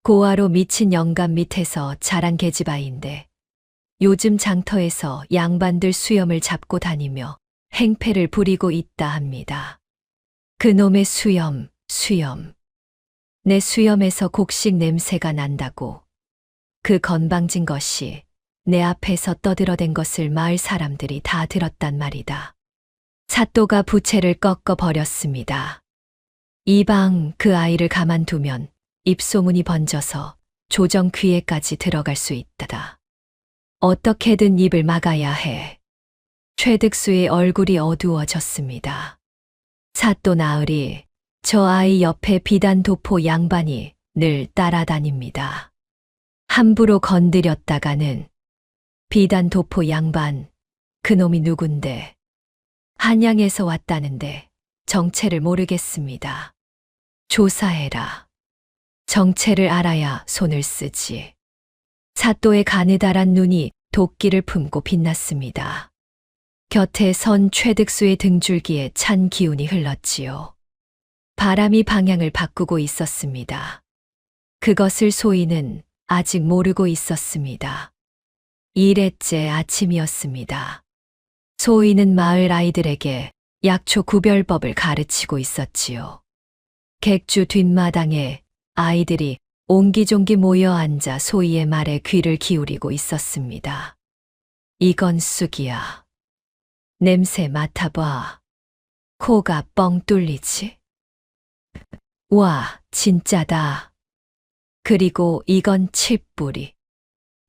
고아로 미친 영감 밑에서 자란 계집아이인데 요즘 장터에서 양반들 수염을 잡고 다니며 행패를 부리고 있다 합니다. 그놈의 수염. 내 수염에서 곡식 냄새가 난다고. 그 건방진 것이 내 앞에서 떠들어댄 것을 마을 사람들이 다 들었단 말이다. 사또가 부채를 꺾어 버렸습니다. 이방 그 아이를 가만두면 입소문이 번져서 조정 귀에까지 들어갈 수 있다. 어떻게든 입을 막아야 해. 최득수의 얼굴이 어두워졌습니다. 사또 나으리, 저 아이 옆에 비단 도포 양반이 늘 따라다닙니다. 함부로 건드렸다가는 비단 도포 양반, 그놈이 누군데? 한양에서 왔다는데 정체를 모르겠습니다. 조사해라. 정체를 알아야 손을 쓰지. 사또의 가느다란 눈이 도끼를 품고 빛났습니다. 곁에 선 최득수의 등줄기에 찬 기운이 흘렀지요. 바람이 방향을 바꾸고 있었습니다. 그것을 소희는 아직 모르고 있었습니다. 일회째 아침이었습니다. 소희는 마을 아이들에게 약초 구별법을 가르치고 있었지요. 객주 뒷마당에 아이들이 옹기종기 모여 앉아 소희의 말에 귀를 기울이고 있었습니다. 이건 쑥이야. 냄새 맡아봐. 코가 뻥 뚫리지? 와, 진짜다. 그리고 이건 칡뿌리.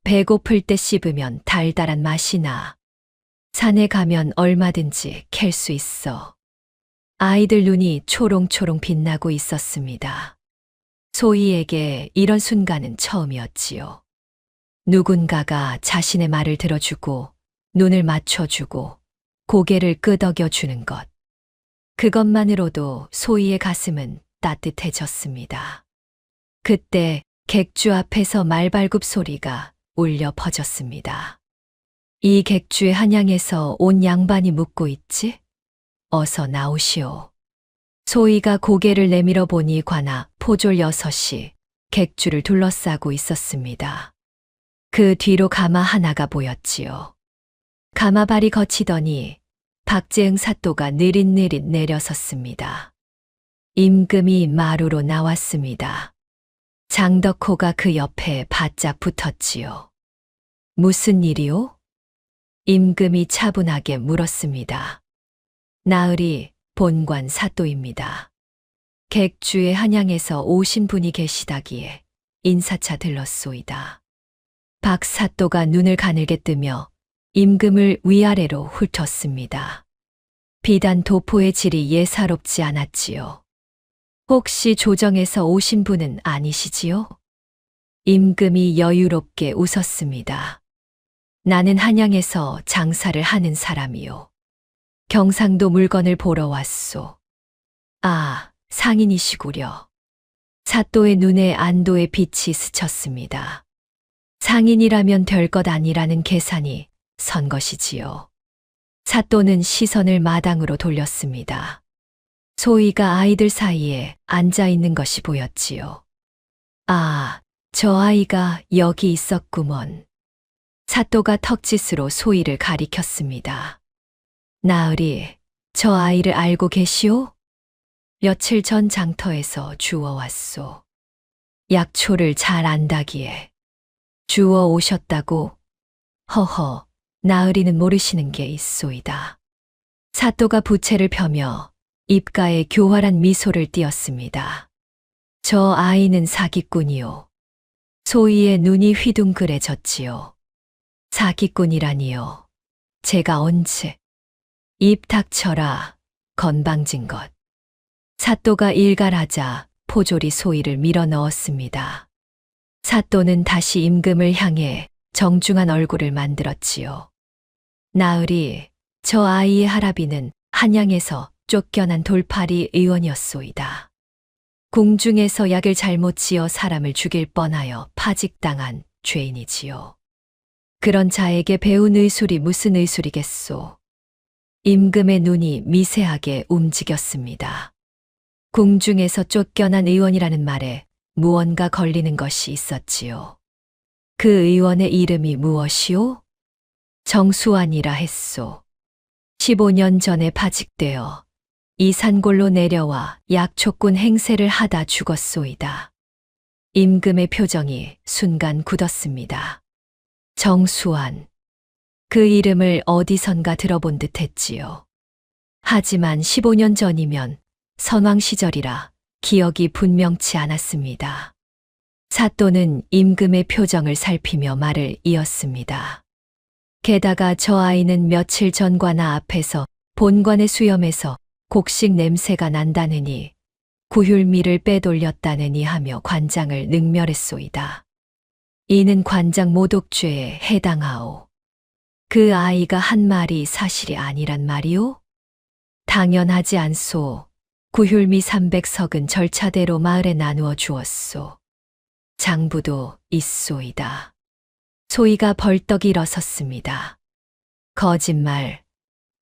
배고플 때 씹으면 달달한 맛이 나. 산에 가면 얼마든지 캘 수 있어. 아이들 눈이 초롱초롱 빛나고 있었습니다. 소희에게 이런 순간은 처음이었지요. 누군가가 자신의 말을 들어주고 눈을 맞춰주고 고개를 끄덕여주는 것. 그것만으로도 소희의 가슴은 따뜻해졌습니다. 그때 객주 앞에서 말발굽 소리가 울려 퍼졌습니다. 이 객주의 한양에서 온 양반이 묻고 있지? 어서 나오시오. 소희가 고개를 내밀어 보니 관아 포졸 6이 객주를 둘러싸고 있었습니다. 그 뒤로 가마 하나가 보였지요. 가마발이 거치더니 박재응 사또가 느릿느릿 내려섰습니다. 임금이 마루로 나왔습니다. 장덕호가 그 옆에 바짝 붙었지요. 무슨 일이오? 임금이 차분하게 물었습니다. 나으리 본관 사또입니다. 객주의 한양에서 오신 분이 계시다기에 인사차 들렀소이다. 박 사또가 눈을 가늘게 뜨며 임금을 위아래로 훑었습니다. 비단 도포의 질이 예사롭지 않았지요. 혹시 조정에서 오신 분은 아니시지요? 임금이 여유롭게 웃었습니다. 나는 한양에서 장사를 하는 사람이요. 경상도 물건을 보러 왔소. 아, 상인이시구려. 사또의 눈에 안도의 빛이 스쳤습니다. 상인이라면 될 것 아니라는 계산이 선 것이지요. 사또는 시선을 마당으로 돌렸습니다. 소희가 아이들 사이에 앉아 있는 것이 보였지요. 아, 저 아이가 여기 있었구먼. 사또가 턱짓으로 소희를 가리켰습니다. 나으리, 저 아이를 알고 계시오? 며칠 전 장터에서 주워왔소. 약초를 잘 안다기에. 주워 오셨다고? 허허, 나으리는 모르시는 게 있소이다. 사또가 부채를 펴며 입가에 교활한 미소를 띄었습니다. 저 아이는 사기꾼이요. 소희의 눈이 휘둥그레졌지요. 사기꾼이라니요. 제가 언제? 입 닥쳐라, 건방진 것. 사또가 일갈하자 포졸이 소희를 밀어 넣었습니다. 사또는 다시 임금을 향해 정중한 얼굴을 만들었지요. 나으리, 저 아이의 할아비는 한양에서 쫓겨난 돌팔이 의원이었소이다. 궁중에서 약을 잘못 지어 사람을 죽일 뻔하여 파직당한 죄인이지요. 그런 자에게 배운 의술이 무슨 의술이겠소. 임금의 눈이 미세하게 움직였습니다. 궁중에서 쫓겨난 의원이라는 말에 무언가 걸리는 것이 있었지요. 그 의원의 이름이 무엇이오? 정수환이라 했소. 15년 전에 파직되어 이 산골로 내려와 약초꾼 행세를 하다 죽었소이다. 임금의 표정이 순간 굳었습니다. 정수환. 그 이름을 어디선가 들어본 듯 했지요. 하지만 15년 전이면 선왕 시절이라 기억이 분명치 않았습니다. 사또는 임금의 표정을 살피며 말을 이었습니다. 게다가 저 아이는 며칠 전 관아 앞에서 본관의 수염에서 곡식 냄새가 난다느니 구휼미를 빼돌렸다느니 하며 관장을 능멸했소이다. 이는 관장 모독죄에 해당하오. 그 아이가 한 말이 사실이 아니란 말이오? 당연하지 않소. 구휼미 300석은 절차대로 마을에 나누어 주었소. 장부도 있소이다. 소희가 벌떡 일어섰습니다. 거짓말.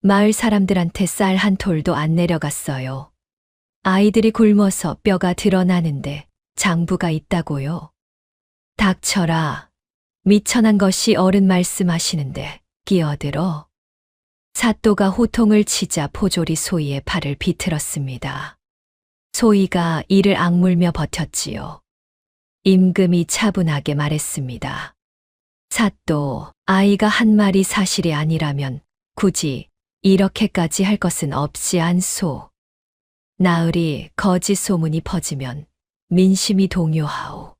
마을 사람들한테 쌀 한 톨도 안 내려갔어요. 아이들이 굶어서 뼈가 드러나는데 장부가 있다고요. 닥쳐라. 미천한 것이 어른 말씀하시는데 끼어들어. 사또가 호통을 치자 포졸이 소희의 팔을 비틀었습니다. 소희가 이를 악물며 버텼지요. 임금이 차분하게 말했습니다. 사또, 아이가 한 말이 사실이 아니라면 굳이 이렇게까지 할 것은 없지 않소. 나으리 거짓 소문이 퍼지면 민심이 동요하오.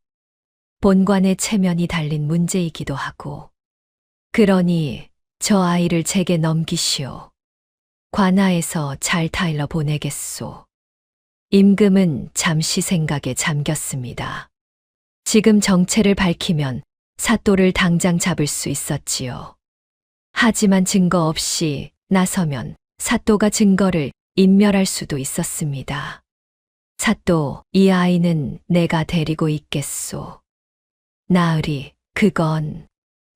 본관의 체면이 달린 문제이기도 하고. 그러니 저 아이를 제게 넘기시오. 관아에서 잘 타일러 보내겠소. 임금은 잠시 생각에 잠겼습니다. 지금 정체를 밝히면 사또를 당장 잡을 수 있었지요. 하지만 증거 없이 나서면 사또가 증거를 인멸할 수도 있었습니다. 사또, 이 아이는 내가 데리고 있겠소. 나으리, 그건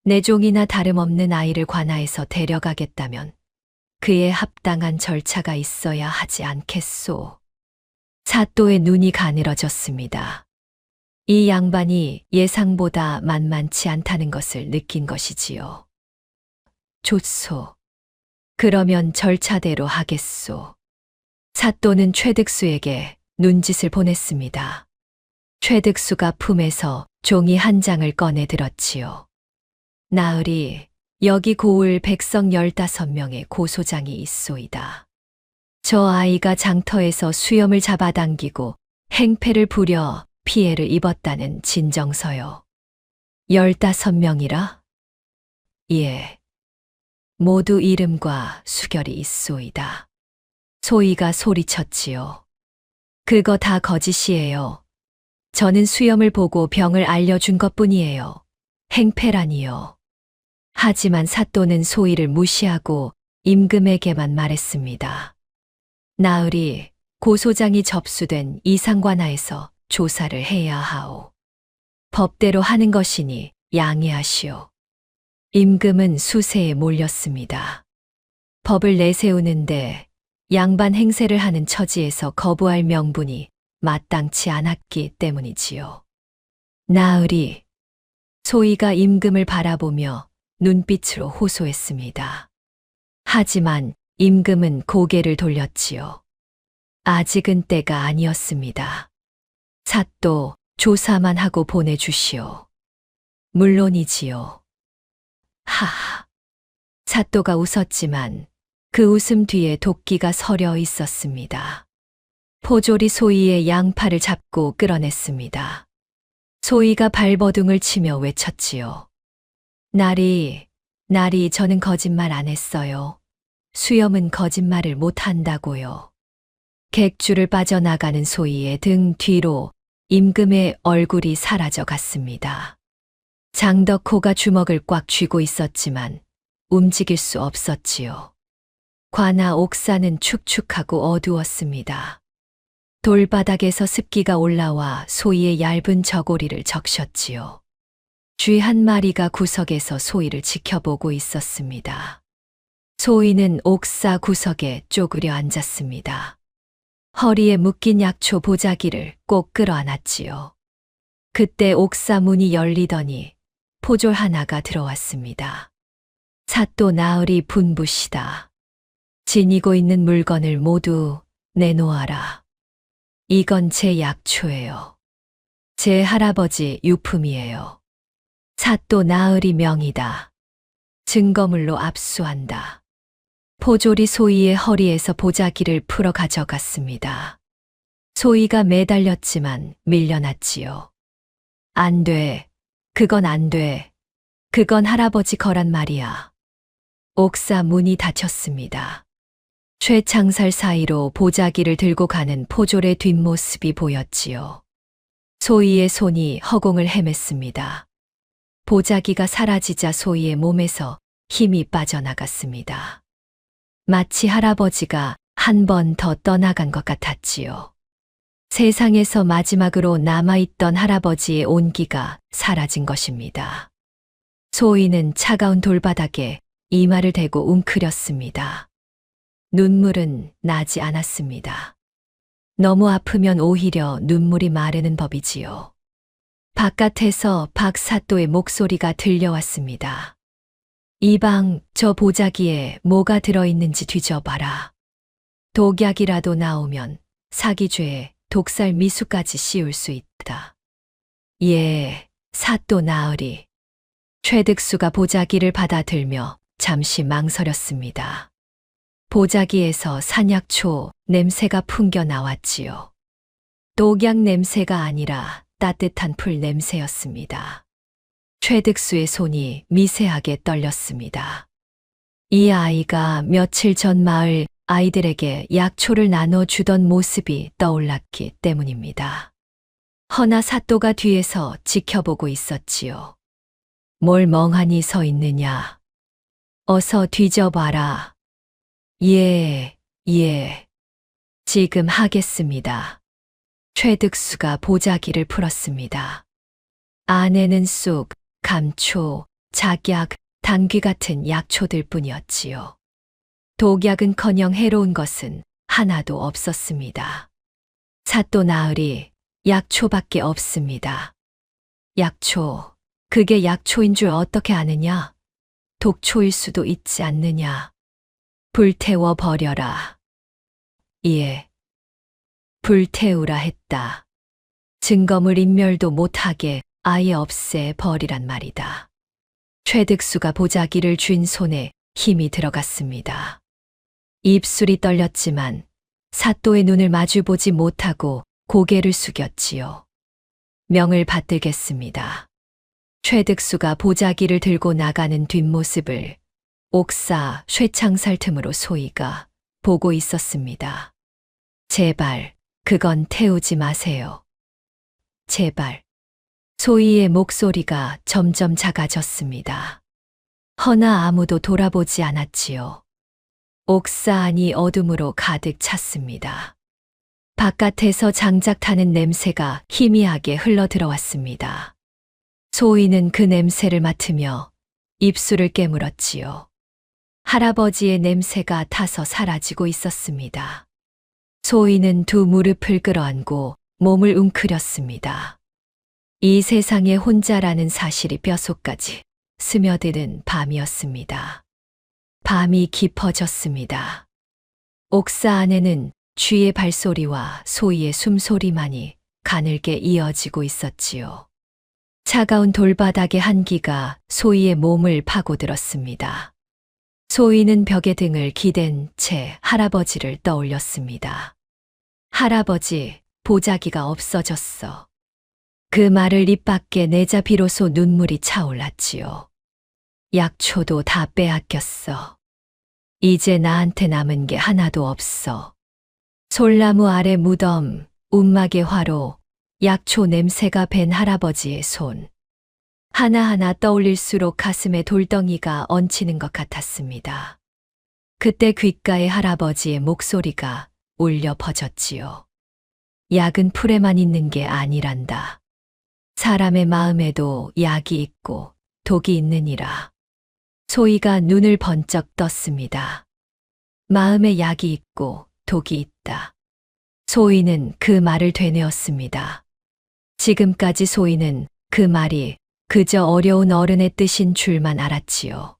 내 종이나 다름없는 아이를 관아에서 데려가겠다면 그에 합당한 절차가 있어야 하지 않겠소. 사또의 눈이 가늘어졌습니다. 이 양반이 예상보다 만만치 않다는 것을 느낀 것이지요. 좋소. 그러면 절차대로 하겠소. 사또는 최득수에게 눈짓을 보냈습니다. 최득수가 품에서 종이 한 장을 꺼내 들었지요. 나으리, 여기 고을 백성 15명의 고소장이 있소이다. 저 아이가 장터에서 수염을 잡아당기고 행패를 부려 피해를 입었다는 진정서요. 15명이라? 예. 모두 이름과 수결이 있소이다. 소희가 소리쳤지요. 그거 다 거짓이에요. 저는 수염을 보고 병을 알려준 것뿐이에요. 행패라니요. 하지만 사또는 소희를 무시하고 임금에게만 말했습니다. 나으리, 고소장이 접수된 이상관하에서 조사를 해야 하오. 법대로 하는 것이니 양해하시오. 임금은 수세에 몰렸습니다. 법을 내세우는데 양반 행세를 하는 처지에서 거부할 명분이 마땅치 않았기 때문이지요. 나으리. 소희가 임금을 바라보며 눈빛으로 호소했습니다. 하지만 임금은 고개를 돌렸지요. 아직은 때가 아니었습니다. 사또, 조사만 하고 보내주시오. 물론이지요. 하하. 사또가 웃었지만 그 웃음 뒤에 도끼가 서려 있었습니다. 포졸이 소희의 양팔을 잡고 끌어냈습니다. 소희가 발버둥을 치며 외쳤지요. 나리, 저는 거짓말 안 했어요. 수염은 거짓말을 못 한다고요. 객주를 빠져나가는 소희의 등 뒤로 임금의 얼굴이 사라져 갔습니다. 장덕호가 주먹을 꽉 쥐고 있었지만 움직일 수 없었지요. 관아 옥사는 축축하고 어두웠습니다. 돌바닥에서 습기가 올라와 소희의 얇은 저고리를 적셨지요. 쥐 한 마리가 구석에서 소희를 지켜보고 있었습니다. 소희는 옥사 구석에 쪼그려 앉았습니다. 허리에 묶인 약초 보자기를 꼭 끌어안았지요. 그때 옥사 문이 열리더니 포졸 하나가 들어왔습니다. 사또 나으리 분부시다. 지니고 있는 물건을 모두 내놓아라. 이건 제 약초예요. 제 할아버지 유품이에요. 사또 나으리 명이다. 증거물로 압수한다. 포졸이 소희의 허리에서 보자기를 풀어 가져갔습니다. 소희가 매달렸지만 밀려났지요. 안 돼. 그건 안 돼. 그건 할아버지 거란 말이야. 옥사 문이 닫혔습니다. 쇠창살 사이로 보자기를 들고 가는 포졸의 뒷모습이 보였지요. 소희의 손이 허공을 헤맸습니다. 보자기가 사라지자 소희의 몸에서 힘이 빠져나갔습니다. 마치 할아버지가 한 번 더 떠나간 것 같았지요. 세상에서 마지막으로 남아있던 할아버지의 온기가 사라진 것입니다. 소희는 차가운 돌바닥에 이마를 대고 웅크렸습니다. 눈물은 나지 않았습니다. 너무 아프면 오히려 눈물이 마르는 법이지요. 바깥에서 박사또의 목소리가 들려왔습니다. 이방, 저 보자기에 뭐가 들어있는지 뒤져봐라. 독약이라도 나오면 사기죄에 독살 미수까지 씌울 수 있다. 예, 사또 나으리. 최득수가 보자기를 받아들며 잠시 망설였습니다. 보자기에서 산약초 냄새가 풍겨 나왔지요. 독약 냄새가 아니라 따뜻한 풀 냄새였습니다. 최득수의 손이 미세하게 떨렸습니다. 이 아이가 며칠 전 마을 아이들에게 약초를 나눠주던 모습이 떠올랐기 때문입니다. 허나 사또가 뒤에서 지켜보고 있었지요. 뭘 멍하니 서 있느냐. 어서 뒤져봐라. 예. 지금 하겠습니다. 최득수가 보자기를 풀었습니다. 안에는 쑥, 감초, 작약, 당귀 같은 약초들 뿐이었지요. 독약은커녕 해로운 것은 하나도 없었습니다. 사또 나으리, 약초밖에 없습니다. 약초, 그게 약초인 줄 어떻게 아느냐? 독초일 수도 있지 않느냐? 불태워 버려라. 예. 불태우라 했다. 증거물 인멸도 못하게 아예 없애 버리란 말이다. 최득수가 보자기를 쥔 손에 힘이 들어갔습니다. 입술이 떨렸지만 사또의 눈을 마주보지 못하고 고개를 숙였지요. 명을 받들겠습니다. 최득수가 보자기를 들고 나가는 뒷모습을 옥사 쇠창살 틈으로 소희가 보고 있었습니다. 제발, 그건 태우지 마세요. 제발. 소희의 목소리가 점점 작아졌습니다. 허나 아무도 돌아보지 않았지요. 옥사 안이 어둠으로 가득 찼습니다. 바깥에서 장작 타는 냄새가 희미하게 흘러 들어왔습니다. 소희는 그 냄새를 맡으며 입술을 깨물었지요. 할아버지의 냄새가 타서 사라지고 있었습니다. 소희는 두 무릎을 끌어안고 몸을 웅크렸습니다. 이 세상에 혼자라는 사실이 뼛속까지 스며드는 밤이었습니다. 밤이 깊어졌습니다. 옥사 안에는 쥐의 발소리와 소희의 숨소리만이 가늘게 이어지고 있었지요. 차가운 돌바닥의 한기가 소희의 몸을 파고들었습니다. 소희는 벽에 등을 기댄 채 할아버지를 떠올렸습니다. 할아버지, 보자기가 없어졌어. 그 말을 입 밖에 내자 비로소 눈물이 차올랐지요. 약초도 다 빼앗겼어. 이제 나한테 남은 게 하나도 없어. 솔나무 아래 무덤, 움막의 화로, 약초 냄새가 밴 할아버지의 손. 하나하나 떠올릴수록 가슴에 돌덩이가 얹히는 것 같았습니다. 그때 귓가에 할아버지의 목소리가 울려 퍼졌지요. 약은 풀에만 있는 게 아니란다. 사람의 마음에도 약이 있고 독이 있느니라. 소희가 눈을 번쩍 떴습니다. 마음에 약이 있고 독이 있다. 소희는 그 말을 되뇌었습니다. 지금까지 소희는 그 말이 그저 어려운 어른의 뜻인 줄만 알았지요.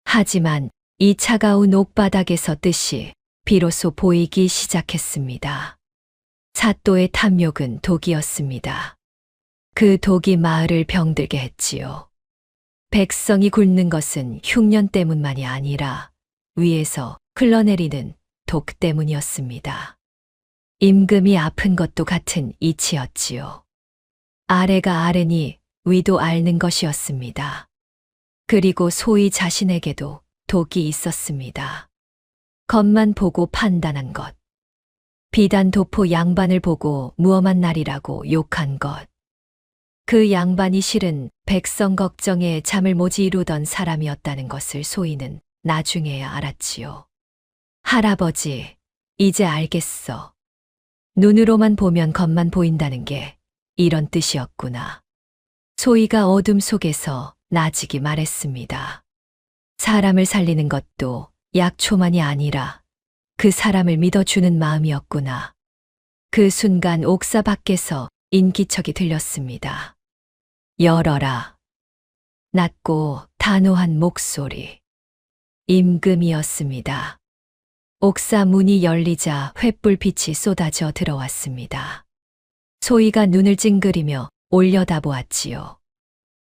하지만 이 차가운 옥바닥에서 뜻이 비로소 보이기 시작했습니다. 사또의 탐욕은 독이었습니다. 그 독이 마을을 병들게 했지요. 백성이 굶는 것은 흉년 때문만이 아니라 위에서 흘러내리는 독 때문이었습니다. 임금이 아픈 것도 같은 이치였지요. 아래가 아래니 위도 앓는 것이었습니다. 그리고 소희 자신에게도 독이 있었습니다. 겉만 보고 판단한 것. 비단 도포 양반을 보고 무엄한 날이라고 욕한 것. 그 양반이 실은 백성 걱정에 잠을 못 이루던 사람이었다는 것을 소희는 나중에야 알았지요. 할아버지, 이제 알겠어. 눈으로만 보면 겉만 보인다는 게 이런 뜻이었구나. 소희가 어둠 속에서 나직이 말했습니다. 사람을 살리는 것도 약초만이 아니라 그 사람을 믿어주는 마음이었구나. 그 순간 옥사 밖에서 인기척이 들렸습니다. 열어라. 낮고 단호한 목소리. 임금이었습니다. 옥사 문이 열리자 횃불빛이 쏟아져 들어왔습니다. 소희가 눈을 찡그리며 올려다보았지요.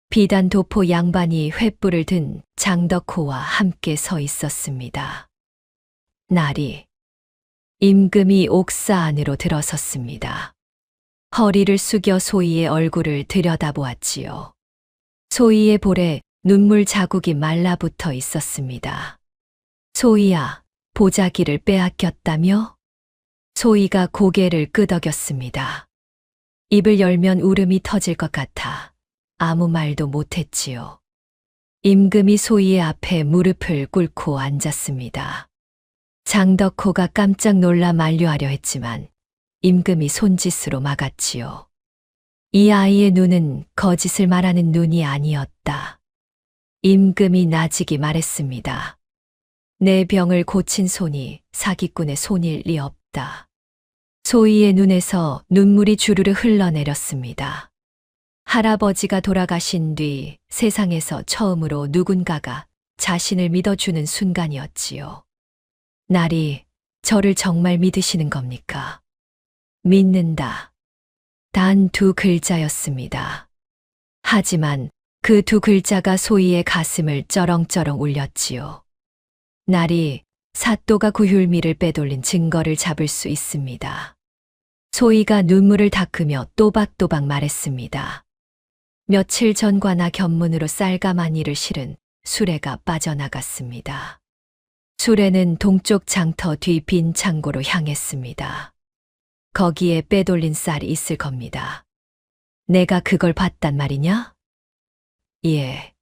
비단 도포 양반이 횃불을 든 장덕호와 함께 서 있었습니다. 날이 임금이 옥사 안으로 들어섰습니다. 허리를 숙여 소희의 얼굴을 들여다보았지요. 소희의 볼에 눈물 자국이 말라붙어 있었습니다. 소희야, 보자기를 빼앗겼다며? 소희가 고개를 끄덕였습니다. 입을 열면 울음이 터질 것 같아 아무 말도 못했지요. 임금이 소희의 앞에 무릎을 꿇고 앉았습니다. 장덕호가 깜짝 놀라 만류하려 했지만 임금이 손짓으로 막았지요. 이 아이의 눈은 거짓을 말하는 눈이 아니었다. 임금이 나직이 말했습니다. 내 병을 고친 손이 사기꾼의 손일 리 없다. 소희의 눈에서 눈물이 주르르 흘러내렸습니다. 할아버지가 돌아가신 뒤 세상에서 처음으로 누군가가 자신을 믿어주는 순간이었지요. 날이 저를 정말 믿으시는 겁니까? 믿는다. 단 두 글자였습니다. 하지만 그 두 글자가 소희의 가슴을 쩌렁쩌렁 울렸지요. 날이 사또가 구휼미를 빼돌린 증거를 잡을 수 있습니다. 소희가 눈물을 닦으며 또박또박 말했습니다. 며칠 전과 나 견문으로 쌀가마니를 실은 수레가 빠져나갔습니다. 수레는 동쪽 장터 뒤 빈 창고로 향했습니다. 거기에 빼돌린 쌀이 있을 겁니다. 내가 그걸 봤단 말이냐? 예.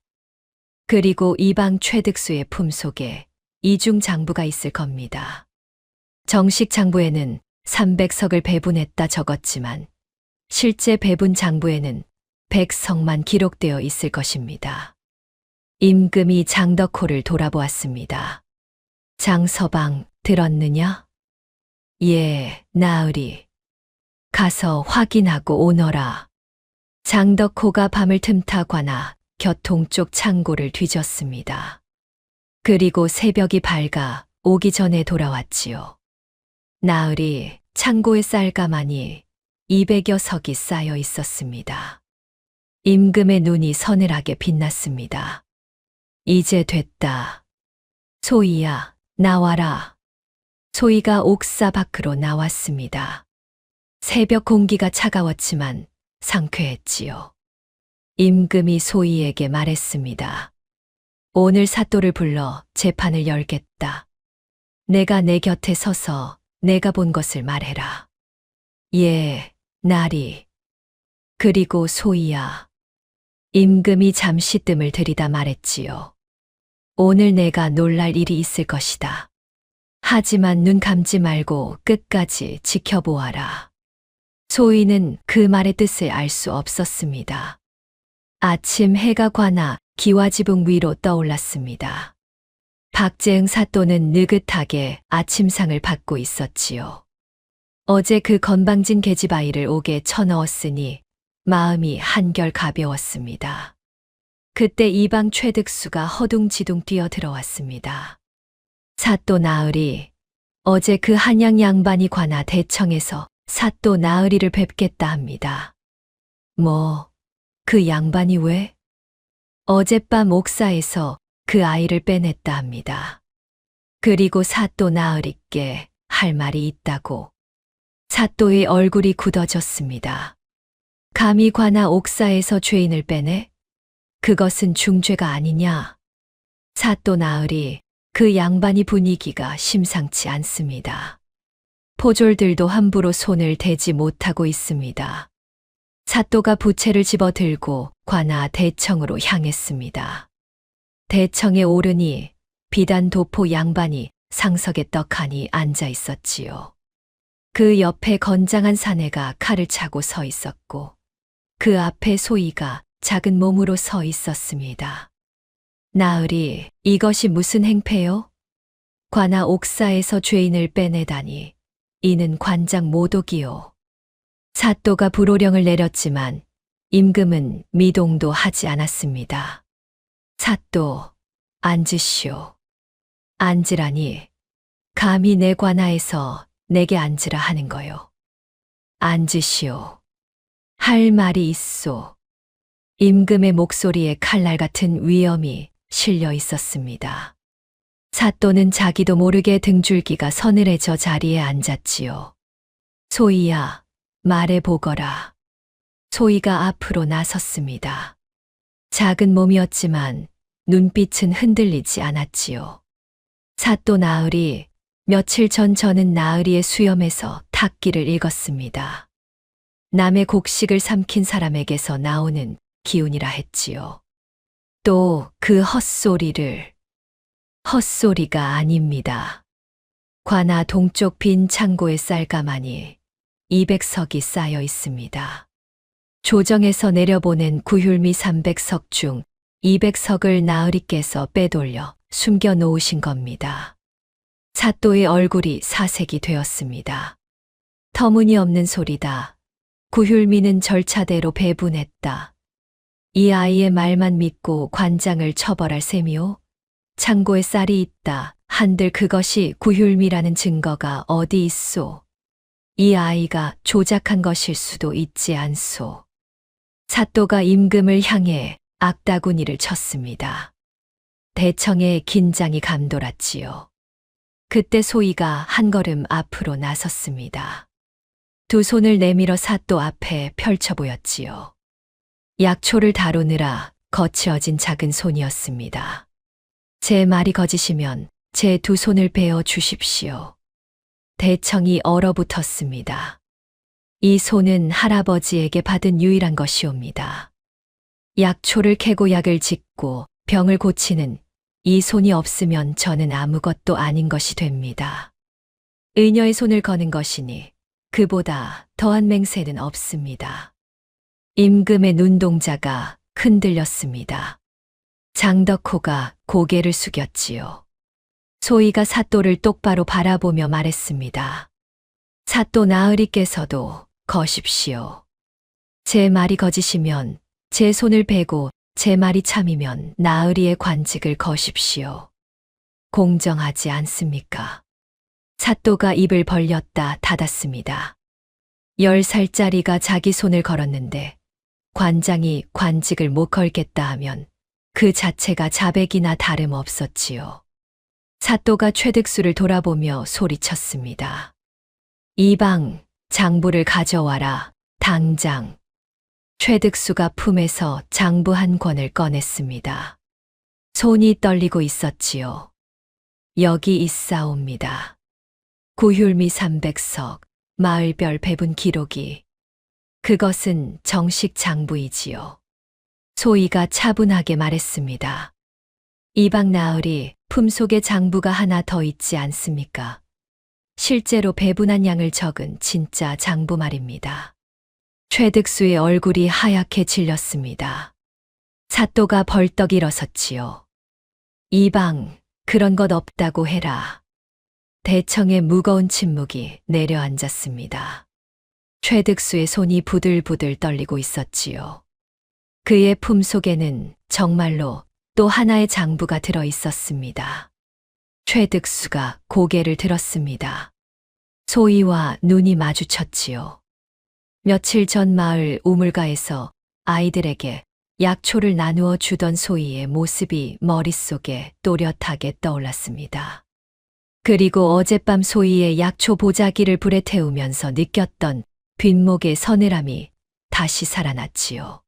그리고 이방 최득수의 품속에 이중 장부가 있을 겁니다. 정식 장부에는 300석을 배분했다 적었지만 실제 배분 장부에는 100석만 기록되어 있을 것입니다. 임금이 장덕호를 돌아보았습니다. 장서방 들었느냐? 예, 나으리. 가서 확인하고 오너라. 장덕호가 밤을 틈타 관아 교통 쪽 창고를 뒤졌습니다. 그리고 새벽이 밝아 오기 전에 돌아왔지요. 나으리 창고에 쌀가마니 200여 석이 쌓여 있었습니다. 임금의 눈이 서늘하게 빛났습니다. 이제 됐다. 소희야, 나와라. 소희가 옥사 밖으로 나왔습니다. 새벽 공기가 차가웠지만 상쾌했지요. 임금이 소희에게 말했습니다. 오늘 사또를 불러 재판을 열겠다. 내가 내 곁에 서서 내가 본 것을 말해라. 예, 나리. 그리고 소희야. 임금이 잠시 뜸을 들이다 말했지요. 오늘 내가 놀랄 일이 있을 것이다. 하지만 눈 감지 말고 끝까지 지켜보아라. 소희는 그 말의 뜻을 알 수 없었습니다. 아침 해가 관아 기와지붕 위로 떠올랐습니다. 박재응 사또는 느긋하게 아침상을 받고 있었지요. 어제 그 건방진 계집아이를 옥에 쳐넣었으니 마음이 한결 가벼웠습니다. 그때 이방 최득수가 허둥지둥 뛰어들어왔습니다. 사또 나으리, 어제 그 한양 양반이 관아 대청에서 사또 나으리를 뵙겠다 합니다. 뭐, 그 양반이 왜? 어젯밤 옥사에서 그 아이를 빼냈다 합니다. 그리고 사또 나으리께 할 말이 있다고. 사또의 얼굴이 굳어졌습니다. 감히 관아 옥사에서 죄인을 빼내? 그것은 중죄가 아니냐? 사또 나으리, 그 양반이 분위기가 심상치 않습니다. 포졸들도 함부로 손을 대지 못하고 있습니다. 사또가 부채를 집어들고 관아 대청으로 향했습니다. 대청에 오르니 비단 도포 양반이 상석에 떡하니 앉아 있었지요. 그 옆에 건장한 사내가 칼을 차고 서 있었고 그 앞에 소희가 작은 몸으로 서 있었습니다. 나으리, 이것이 무슨 행패요? 관아 옥사에서 죄인을 빼내다니 이는 관장 모독이요. 사또가 불호령을 내렸지만 임금은 미동도 하지 않았습니다. 사또, 앉으시오. 앉으라니, 감히 내 관아에서 내게 앉으라 하는 거요. 앉으시오. 할 말이 있소. 임금의 목소리에 칼날 같은 위엄이 실려 있었습니다. 사또는 자기도 모르게 등줄기가 서늘해져 자리에 앉았지요. 소희야, 말해보거라. 소희가 앞으로 나섰습니다. 작은 몸이었지만 눈빛은 흔들리지 않았지요. 사또 나으리, 며칠 전 저는 나으리의 수염에서 탁기를 읽었습니다. 남의 곡식을 삼킨 사람에게서 나오는 기운이라 했지요. 또 그 헛소리를. 헛소리가 아닙니다. 관아 동쪽 빈 창고에 쌀가마니 200석이 쌓여 있습니다. 조정에서 내려보낸 구휼미 300석 중 200석을 나으리께서 빼돌려 숨겨 놓으신 겁니다. 사또의 얼굴이 사색이 되었습니다. 터무니없는 소리다. 구휼미는 절차대로 배분했다. 이 아이의 말만 믿고 관장을 처벌할 셈이오? 창고에 쌀이 있다. 한들 그것이 구휼미라는 증거가 어디 있소? 이 아이가 조작한 것일 수도 있지 않소. 사또가 임금을 향해 악다구니를 쳤습니다. 대청에 긴장이 감돌았지요. 그때 소희가 한 걸음 앞으로 나섰습니다. 두 손을 내밀어 사또 앞에 펼쳐 보였지요. 약초를 다루느라 거칠어진 작은 손이었습니다. 제 말이 거짓이면 제 두 손을 베어 주십시오. 대청이 얼어붙었습니다. 이 손은 할아버지에게 받은 유일한 것이옵니다. 약초를 캐고 약을 짓고 병을 고치는 이 손이 없으면 저는 아무것도 아닌 것이 됩니다. 의녀의 손을 거는 것이니 그보다 더한 맹세는 없습니다. 임금의 눈동자가 흔들렸습니다. 장덕호가 고개를 숙였지요. 소희가 사또를 똑바로 바라보며 말했습니다. 사또 나으리께서도 거십시오. 제 말이 거짓이면 제 손을 베고 제 말이 참이면 나으리의 관직을 거십시오. 공정하지 않습니까? 사또가 입을 벌렸다 닫았습니다. 10살짜리가 자기 손을 걸었는데 관장이 관직을 못 걸겠다 하면 그 자체가 자백이나 다름없었지요. 사또가 최득수를 돌아보며 소리쳤습니다. 이방, 장부를 가져와라, 당장. 최득수가 품에서 장부 한 권을 꺼냈습니다. 손이 떨리고 있었지요. 여기 있사옵니다. 구휼미 300석, 마을별 배분 기록이. 그것은 정식 장부이지요. 소희가 차분하게 말했습니다. 이방 나으리 품속에 장부가 하나 더 있지 않습니까? 실제로 배분한 양을 적은 진짜 장부 말입니다. 최득수의 얼굴이 하얗게 질렸습니다. 사또가 벌떡 일어섰지요. 이방, 그런 것 없다고 해라. 대청의 무거운 침묵이 내려앉았습니다. 최득수의 손이 부들부들 떨리고 있었지요. 그의 품속에는 정말로 또 하나의 장부가 들어 있었습니다. 최득수가 고개를 들었습니다. 소희와 눈이 마주쳤지요. 며칠 전 마을 우물가에서 아이들에게 약초를 나누어 주던 소희의 모습이 머릿속에 또렷하게 떠올랐습니다. 그리고 어젯밤 소희의 약초 보자기를 불에 태우면서 느꼈던 뒷목의 서늘함이 다시 살아났지요.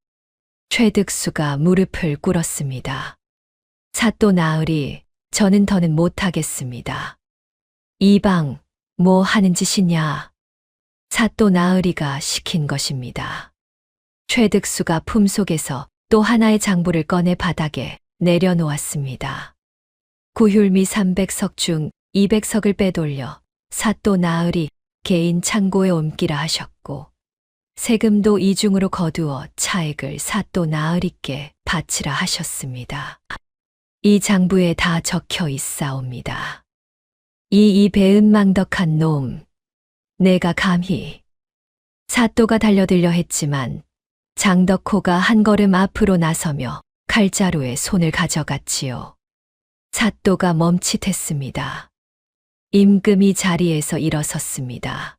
최득수가 무릎을 꿇었습니다. 사또 나으리, 저는 더는 못하겠습니다. 이방, 뭐 하는 짓이냐? 사또 나으리가 시킨 것입니다. 최득수가 품속에서 또 하나의 장부를 꺼내 바닥에 내려놓았습니다. 구휼미 300석 중 200석을 빼돌려 사또 나으리 개인 창고에 옮기라 하셨고 세금도 이중으로 거두어 차액을 사또 나으리께 바치라 하셨습니다. 이 장부에 다 적혀 있사옵니다. 이 배은망덕한 놈, 내가 감히. 사또가 달려들려 했지만 장덕호가 한 걸음 앞으로 나서며 칼자루에 손을 가져갔지요. 사또가 멈칫했습니다. 임금이 자리에서 일어섰습니다.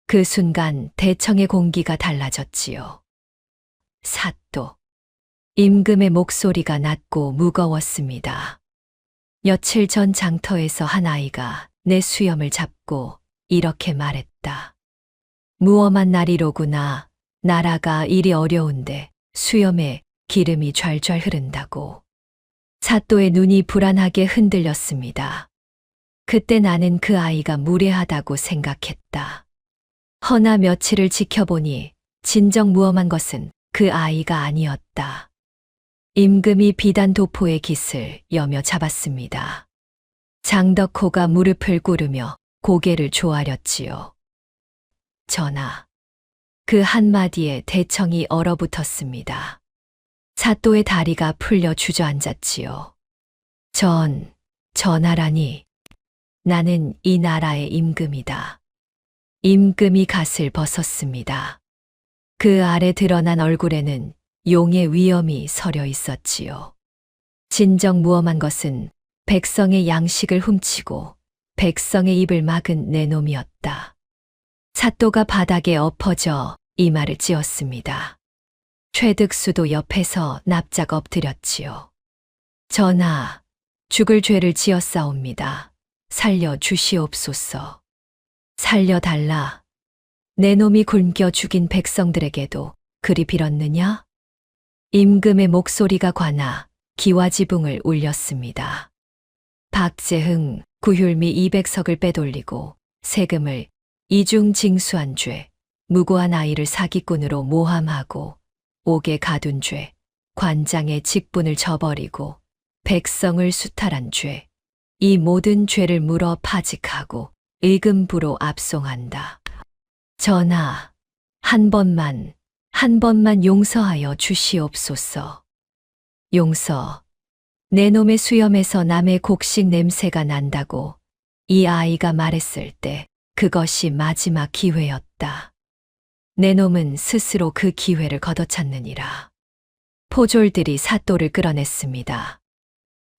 그 순간 대청의 공기가 달라졌지요. 사또. 임금의 목소리가 낮고 무거웠습니다. 며칠 전 장터에서 한 아이가 내 수염을 잡고 이렇게 말했다. 무엄한 날이로구나. 나라가 일이 어려운데 수염에 기름이 좔좔 흐른다고. 사또의 눈이 불안하게 흔들렸습니다. 그때 나는 그 아이가 무례하다고 생각했다. 허나 며칠을 지켜보니 진정 무엄한 것은 그 아이가 아니었다. 임금이 비단 도포의 깃을 여며 잡았습니다. 장덕호가 무릎을 꿇으며 고개를 조아렸지요. 전하. 그 한마디에 대청이 얼어붙었습니다. 사또의 다리가 풀려 주저앉았지요. 전하라니. 나는 이 나라의 임금이다. 임금이 갓을 벗었습니다. 그 아래 드러난 얼굴에는 용의 위엄이 서려 있었지요. 진정 무엄한 것은 백성의 양식을 훔치고 백성의 입을 막은 내 놈이었다. 사또가 바닥에 엎어져 이마를 찧었습니다. 최득수도 옆에서 납작 엎드렸지요. 전하, 죽을 죄를 지었사옵니다. 살려 주시옵소서. 살려달라. 내 놈이 굶겨 죽인 백성들에게도 그리 빌었느냐? 임금의 목소리가 관아 기와지붕을 울렸습니다. 박재흥, 구휼미 200석을 빼돌리고 세금을 이중 징수한 죄, 무고한 아이를 사기꾼으로 모함하고 옥에 가둔 죄, 관장의 직분을 저버리고 백성을 수탈한 죄, 이 모든 죄를 물어 파직하고 의금부로 압송한다. 전하, 한 번만 용서하여 주시옵소서. 용서. 내 놈의 수염에서 남의 곡식 냄새가 난다고 이 아이가 말했을 때 그것이 마지막 기회였다. 내 놈은 스스로 그 기회를 걷어찼느니라. 포졸들이 사또를 끌어냈습니다.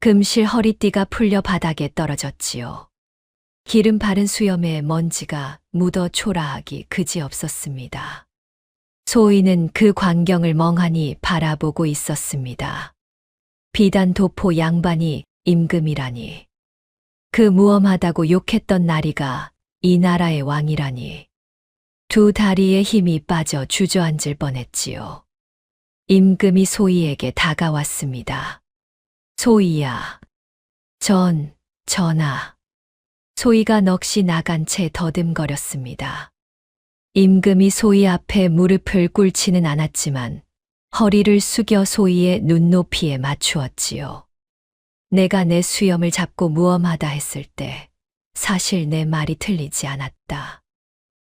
금실 허리띠가 풀려 바닥에 떨어졌지요. 기름 바른 수염에 먼지가 묻어 초라하기 그지없었습니다. 소희는 그 광경을 멍하니 바라보고 있었습니다. 비단 도포 양반이 임금이라니. 그 무엄하다고 욕했던 나리가 이 나라의 왕이라니. 두 다리에 힘이 빠져 주저앉을 뻔했지요. 임금이 소희에게 다가왔습니다. 소희야. 전하. 소희가 넋이 나간 채 더듬거렸습니다. 임금이 소희 앞에 무릎을 꿇지는 않았지만 허리를 숙여 소희의 눈높이에 맞추었지요. 내가 내 수염을 잡고 무엄하다 했을 때 사실 내 말이 틀리지 않았다.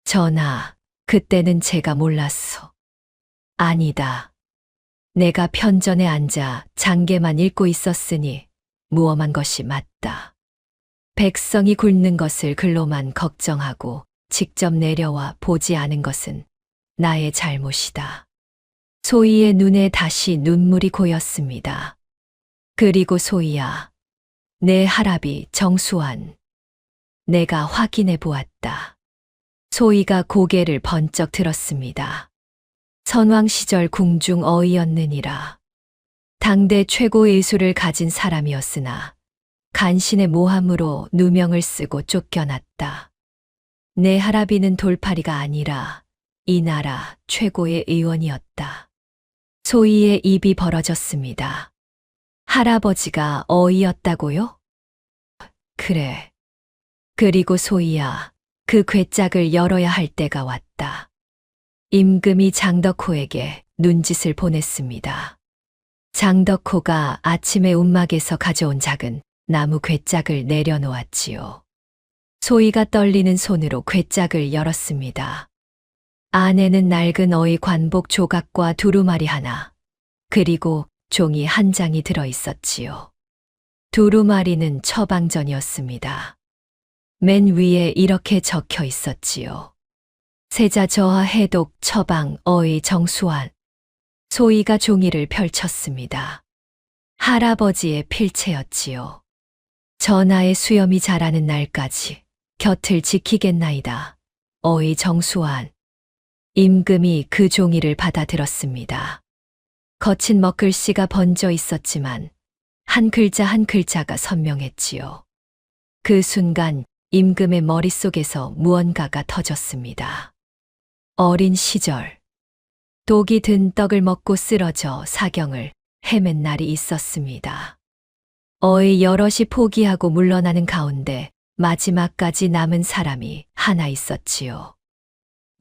전하, 그때는 제가 몰랐어. 아니다. 내가 편전에 앉아 장계만 읽고 있었으니 무엄한 것이 맞다. 백성이 굶는 것을 글로만 걱정하고 직접 내려와 보지 않은 것은 나의 잘못이다. 소희의 눈에 다시 눈물이 고였습니다. 그리고 소희야, 내 할아비 정수환. 내가 확인해 보았다. 소희가 고개를 번쩍 들었습니다. 선왕 시절 궁중 어이였느니라. 당대 최고 예술을 가진 사람이었으나 간신의 모함으로 누명을 쓰고 쫓겨났다. 내 할아비는 돌팔이가 아니라 이 나라 최고의 의원이었다. 소희의 입이 벌어졌습니다. 할아버지가 어이였다고요? 그래. 그리고 소희야, 그 괴짝을 열어야 할 때가 왔다. 임금이 장덕호에게 눈짓을 보냈습니다. 장덕호가 아침에 움막에서 가져온 작은 나무 괴짝을 내려놓았지요. 소희가 떨리는 손으로 괴짝을 열었습니다. 안에는 낡은 어이 관복 조각과 두루마리 하나, 그리고 종이 한 장이 들어 있었지요. 두루마리는 처방전이었습니다. 맨 위에 이렇게 적혀 있었지요. 세자 저하 해독 처방 어이 정수환. 소희가 종이를 펼쳤습니다. 할아버지의 필체였지요. 전하의 수염이 자라는 날까지 곁을 지키겠나이다. 어이 정수환. 임금이 그 종이를 받아들었습니다. 거친 먹글씨가 번져 있었지만 한 글자 한 글자가 선명했지요. 그 순간 임금의 머릿속에서 무언가가 터졌습니다. 어린 시절, 독이 든 떡을 먹고 쓰러져 사경을 헤맨 날이 있었습니다. 어이 여럿이 포기하고 물러나는 가운데 마지막까지 남은 사람이 하나 있었지요.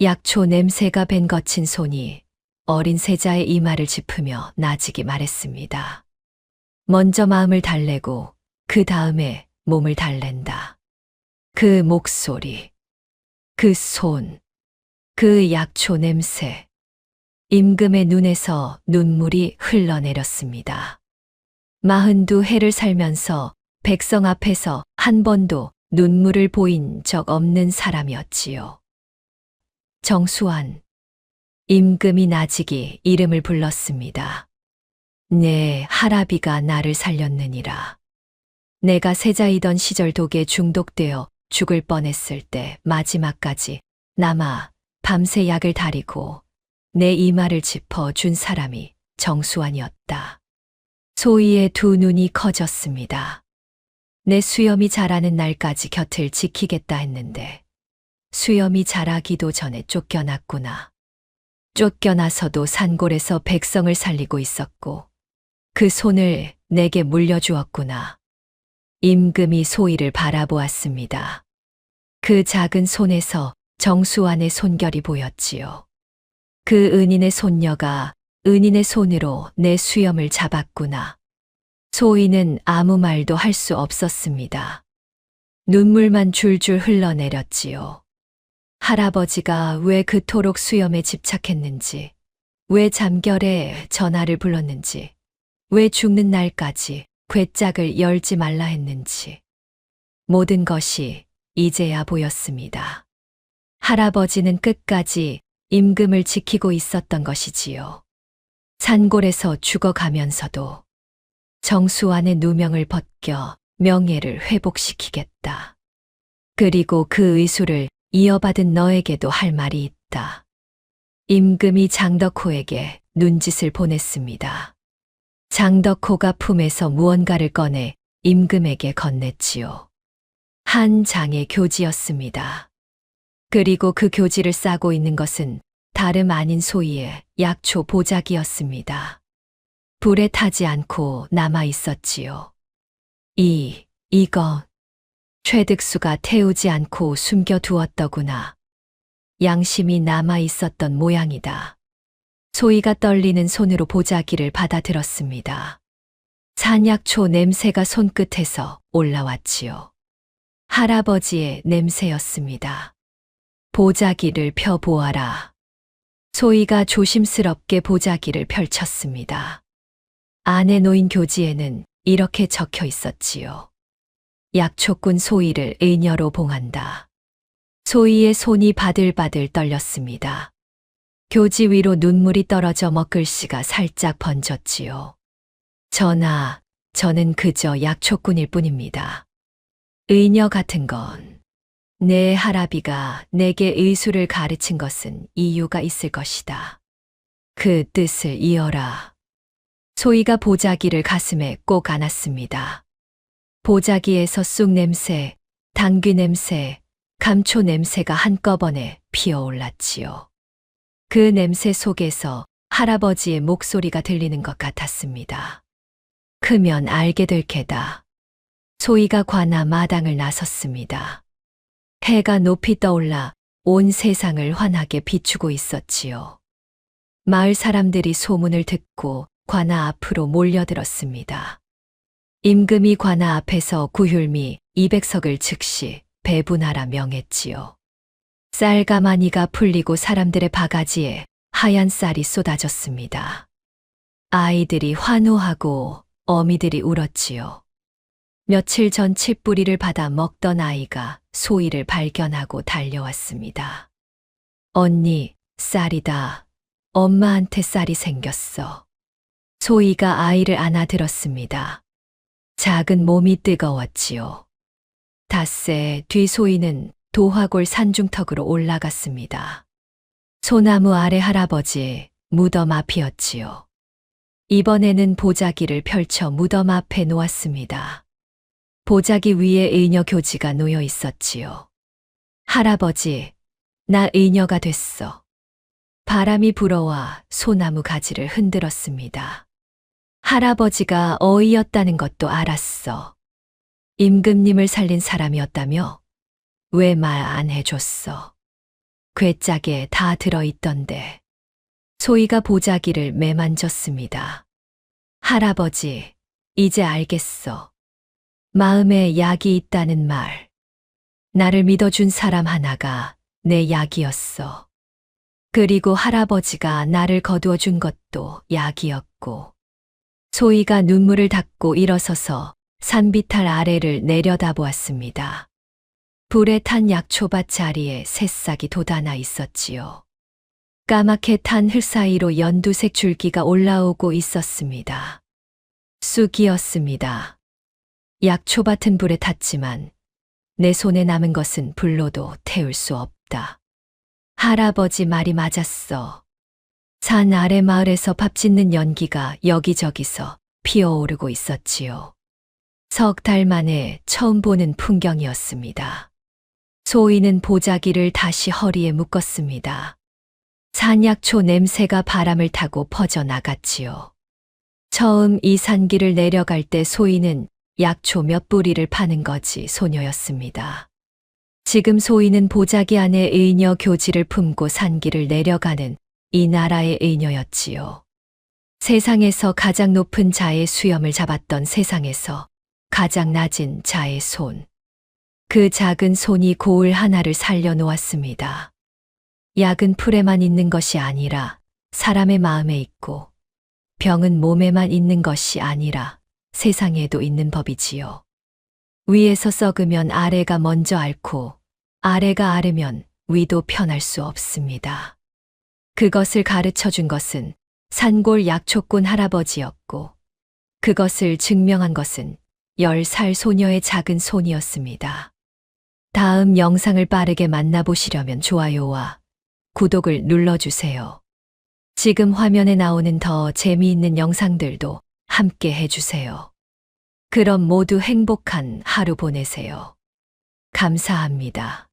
약초 냄새가 밴 거친 손이 어린 세자의 이마를 짚으며 나직이 말했습니다. 먼저 마음을 달래고 그 다음에 몸을 달랜다. 그 목소리, 그 손, 그 약초 냄새. 임금의 눈에서 눈물이 흘러내렸습니다. 42해를 살면서 백성 앞에서 한 번도 눈물을 보인 적 없는 사람이었지요. 정수환. 임금이 나직이 이름을 불렀습니다. 내 할아비가 나를 살렸느니라. 내가 세자이던 시절 독에 중독되어 죽을 뻔했을 때 마지막까지 남아 밤새 약을 다리고 내 이마를 짚어 준 사람이 정수환이었다. 소희의 두 눈이 커졌습니다. 내 수염이 자라는 날까지 곁을 지키겠다 했는데 수염이 자라기도 전에 쫓겨났구나. 쫓겨나서도 산골에서 백성을 살리고 있었고 그 손을 내게 물려주었구나. 임금이 소희를 바라보았습니다. 그 작은 손에서 정수환의 손결이 보였지요. 그 은인의 손녀가 은인의 손으로 내 수염을 잡았구나. 소희는 아무 말도 할 수 없었습니다. 눈물만 줄줄 흘러내렸지요. 할아버지가 왜 그토록 수염에 집착했는지, 왜 잠결에 전화를 불렀는지, 왜 죽는 날까지 괴짝을 열지 말라 했는지. 모든 것이 이제야 보였습니다. 할아버지는 끝까지 임금을 지키고 있었던 것이지요. 산골에서 죽어가면서도 정수환의 누명을 벗겨 명예를 회복시키겠다. 그리고 그 의수를 이어받은 너에게도 할 말이 있다. 임금이 장덕호에게 눈짓을 보냈습니다. 장덕호가 품에서 무언가를 꺼내 임금에게 건넸지요. 한 장의 교지였습니다. 그리고 그 교지를 싸고 있는 것은 다름 아닌 소희의 약초 보자기였습니다. 불에 타지 않고 남아 있었지요. 이거 최득수가 태우지 않고 숨겨두었더구나. 양심이 남아 있었던 모양이다. 소희가 떨리는 손으로 보자기를 받아들었습니다. 산약초 냄새가 손끝에서 올라왔지요. 할아버지의 냄새였습니다. 보자기를 펴보아라. 소희가 조심스럽게 보자기를 펼쳤습니다. 안에 놓인 교지에는 이렇게 적혀 있었지요. 약초꾼 소희를 의녀로 봉한다. 소희의 손이 바들바들 떨렸습니다. 교지 위로 눈물이 떨어져 먹글씨가 살짝 번졌지요. 전하, 저는 그저 약초꾼일 뿐입니다. 의녀 같은 건 내 할아비가 내게 의술을 가르친 것은 이유가 있을 것이다. 그 뜻을 이어라. 소희가 보자기를 가슴에 꼭 안았습니다. 보자기에서 쑥 냄새, 당귀 냄새, 감초 냄새가 한꺼번에 피어올랐지요. 그 냄새 속에서 할아버지의 목소리가 들리는 것 같았습니다. 크면 알게 될 게다. 소희가 관아 마당을 나섰습니다. 해가 높이 떠올라 온 세상을 환하게 비추고 있었지요. 마을 사람들이 소문을 듣고 관아 앞으로 몰려들었습니다. 임금이 관아 앞에서 구휼미 200석을 즉시 배분하라 명했지요. 쌀가마니가 풀리고 사람들의 바가지에 하얀 쌀이 쏟아졌습니다. 아이들이 환호하고 어미들이 울었지요. 며칠 전 칡뿌리를 받아 먹던 아이가 소희를 발견하고 달려왔습니다. 언니, 쌀이다. 엄마한테 쌀이 생겼어. 소희가 아이를 안아들었습니다. 작은 몸이 뜨거웠지요. 닷새 뒤 소희는 도화골 산중턱으로 올라갔습니다. 소나무 아래 할아버지 무덤 앞이었지요. 이번에는 보자기를 펼쳐 무덤 앞에 놓았습니다. 보자기 위에 의녀 교지가 놓여 있었지요. 할아버지, 나 의녀가 됐어. 바람이 불어와 소나무 가지를 흔들었습니다. 할아버지가 어이였다는 것도 알았어. 임금님을 살린 사람이었다며? 왜 말 안 해줬어? 괴짝에 다 들어있던데. 소희가 보자기를 매만졌습니다. 할아버지, 이제 알겠어. 마음에 약이 있다는 말. 나를 믿어준 사람 하나가 내 약이었어. 그리고 할아버지가 나를 거두어 준 것도 약이었고. 소희가 눈물을 닦고 일어서서 산비탈 아래를 내려다보았습니다. 불에 탄 약초밭 자리에 새싹이 돋아나 있었지요. 까맣게 탄 흙 사이로 연두색 줄기가 올라오고 있었습니다. 쑥이었습니다. 약초밭은 불에 탔지만 내 손에 남은 것은 불로도 태울 수 없다. 할아버지 말이 맞았어. 산 아래 마을에서 밥 짓는 연기가 여기저기서 피어오르고 있었지요. 석 달 만에 처음 보는 풍경이었습니다. 소희는 보자기를 다시 허리에 묶었습니다. 산약초 냄새가 바람을 타고 퍼져나갔지요. 처음 이 산길을 내려갈 때 소희는 약초 몇 뿌리를 파는 거지 소녀였습니다. 지금 소희는 보자기 안에 의녀 교지를 품고 산길을 내려가는 이 나라의 의녀였지요. 세상에서 가장 높은 자의 수염을 잡았던 세상에서 가장 낮은 자의 손. 그 작은 손이 고을 하나를 살려놓았습니다. 약은 풀에만 있는 것이 아니라 사람의 마음에 있고 병은 몸에만 있는 것이 아니라 세상에도 있는 법이지요. 위에서 썩으면 아래가 먼저 앓고 아래가 앓으면 위도 편할 수 없습니다. 그것을 가르쳐 준 것은 산골 약초꾼 할아버지였고, 그것을 증명한 것은 10살 소녀의 작은 손이었습니다. 다음 영상을 빠르게 만나보시려면 좋아요와 구독을 눌러주세요. 지금 화면에 나오는 더 재미있는 영상들도 함께 해주세요. 그럼 모두 행복한 하루 보내세요. 감사합니다.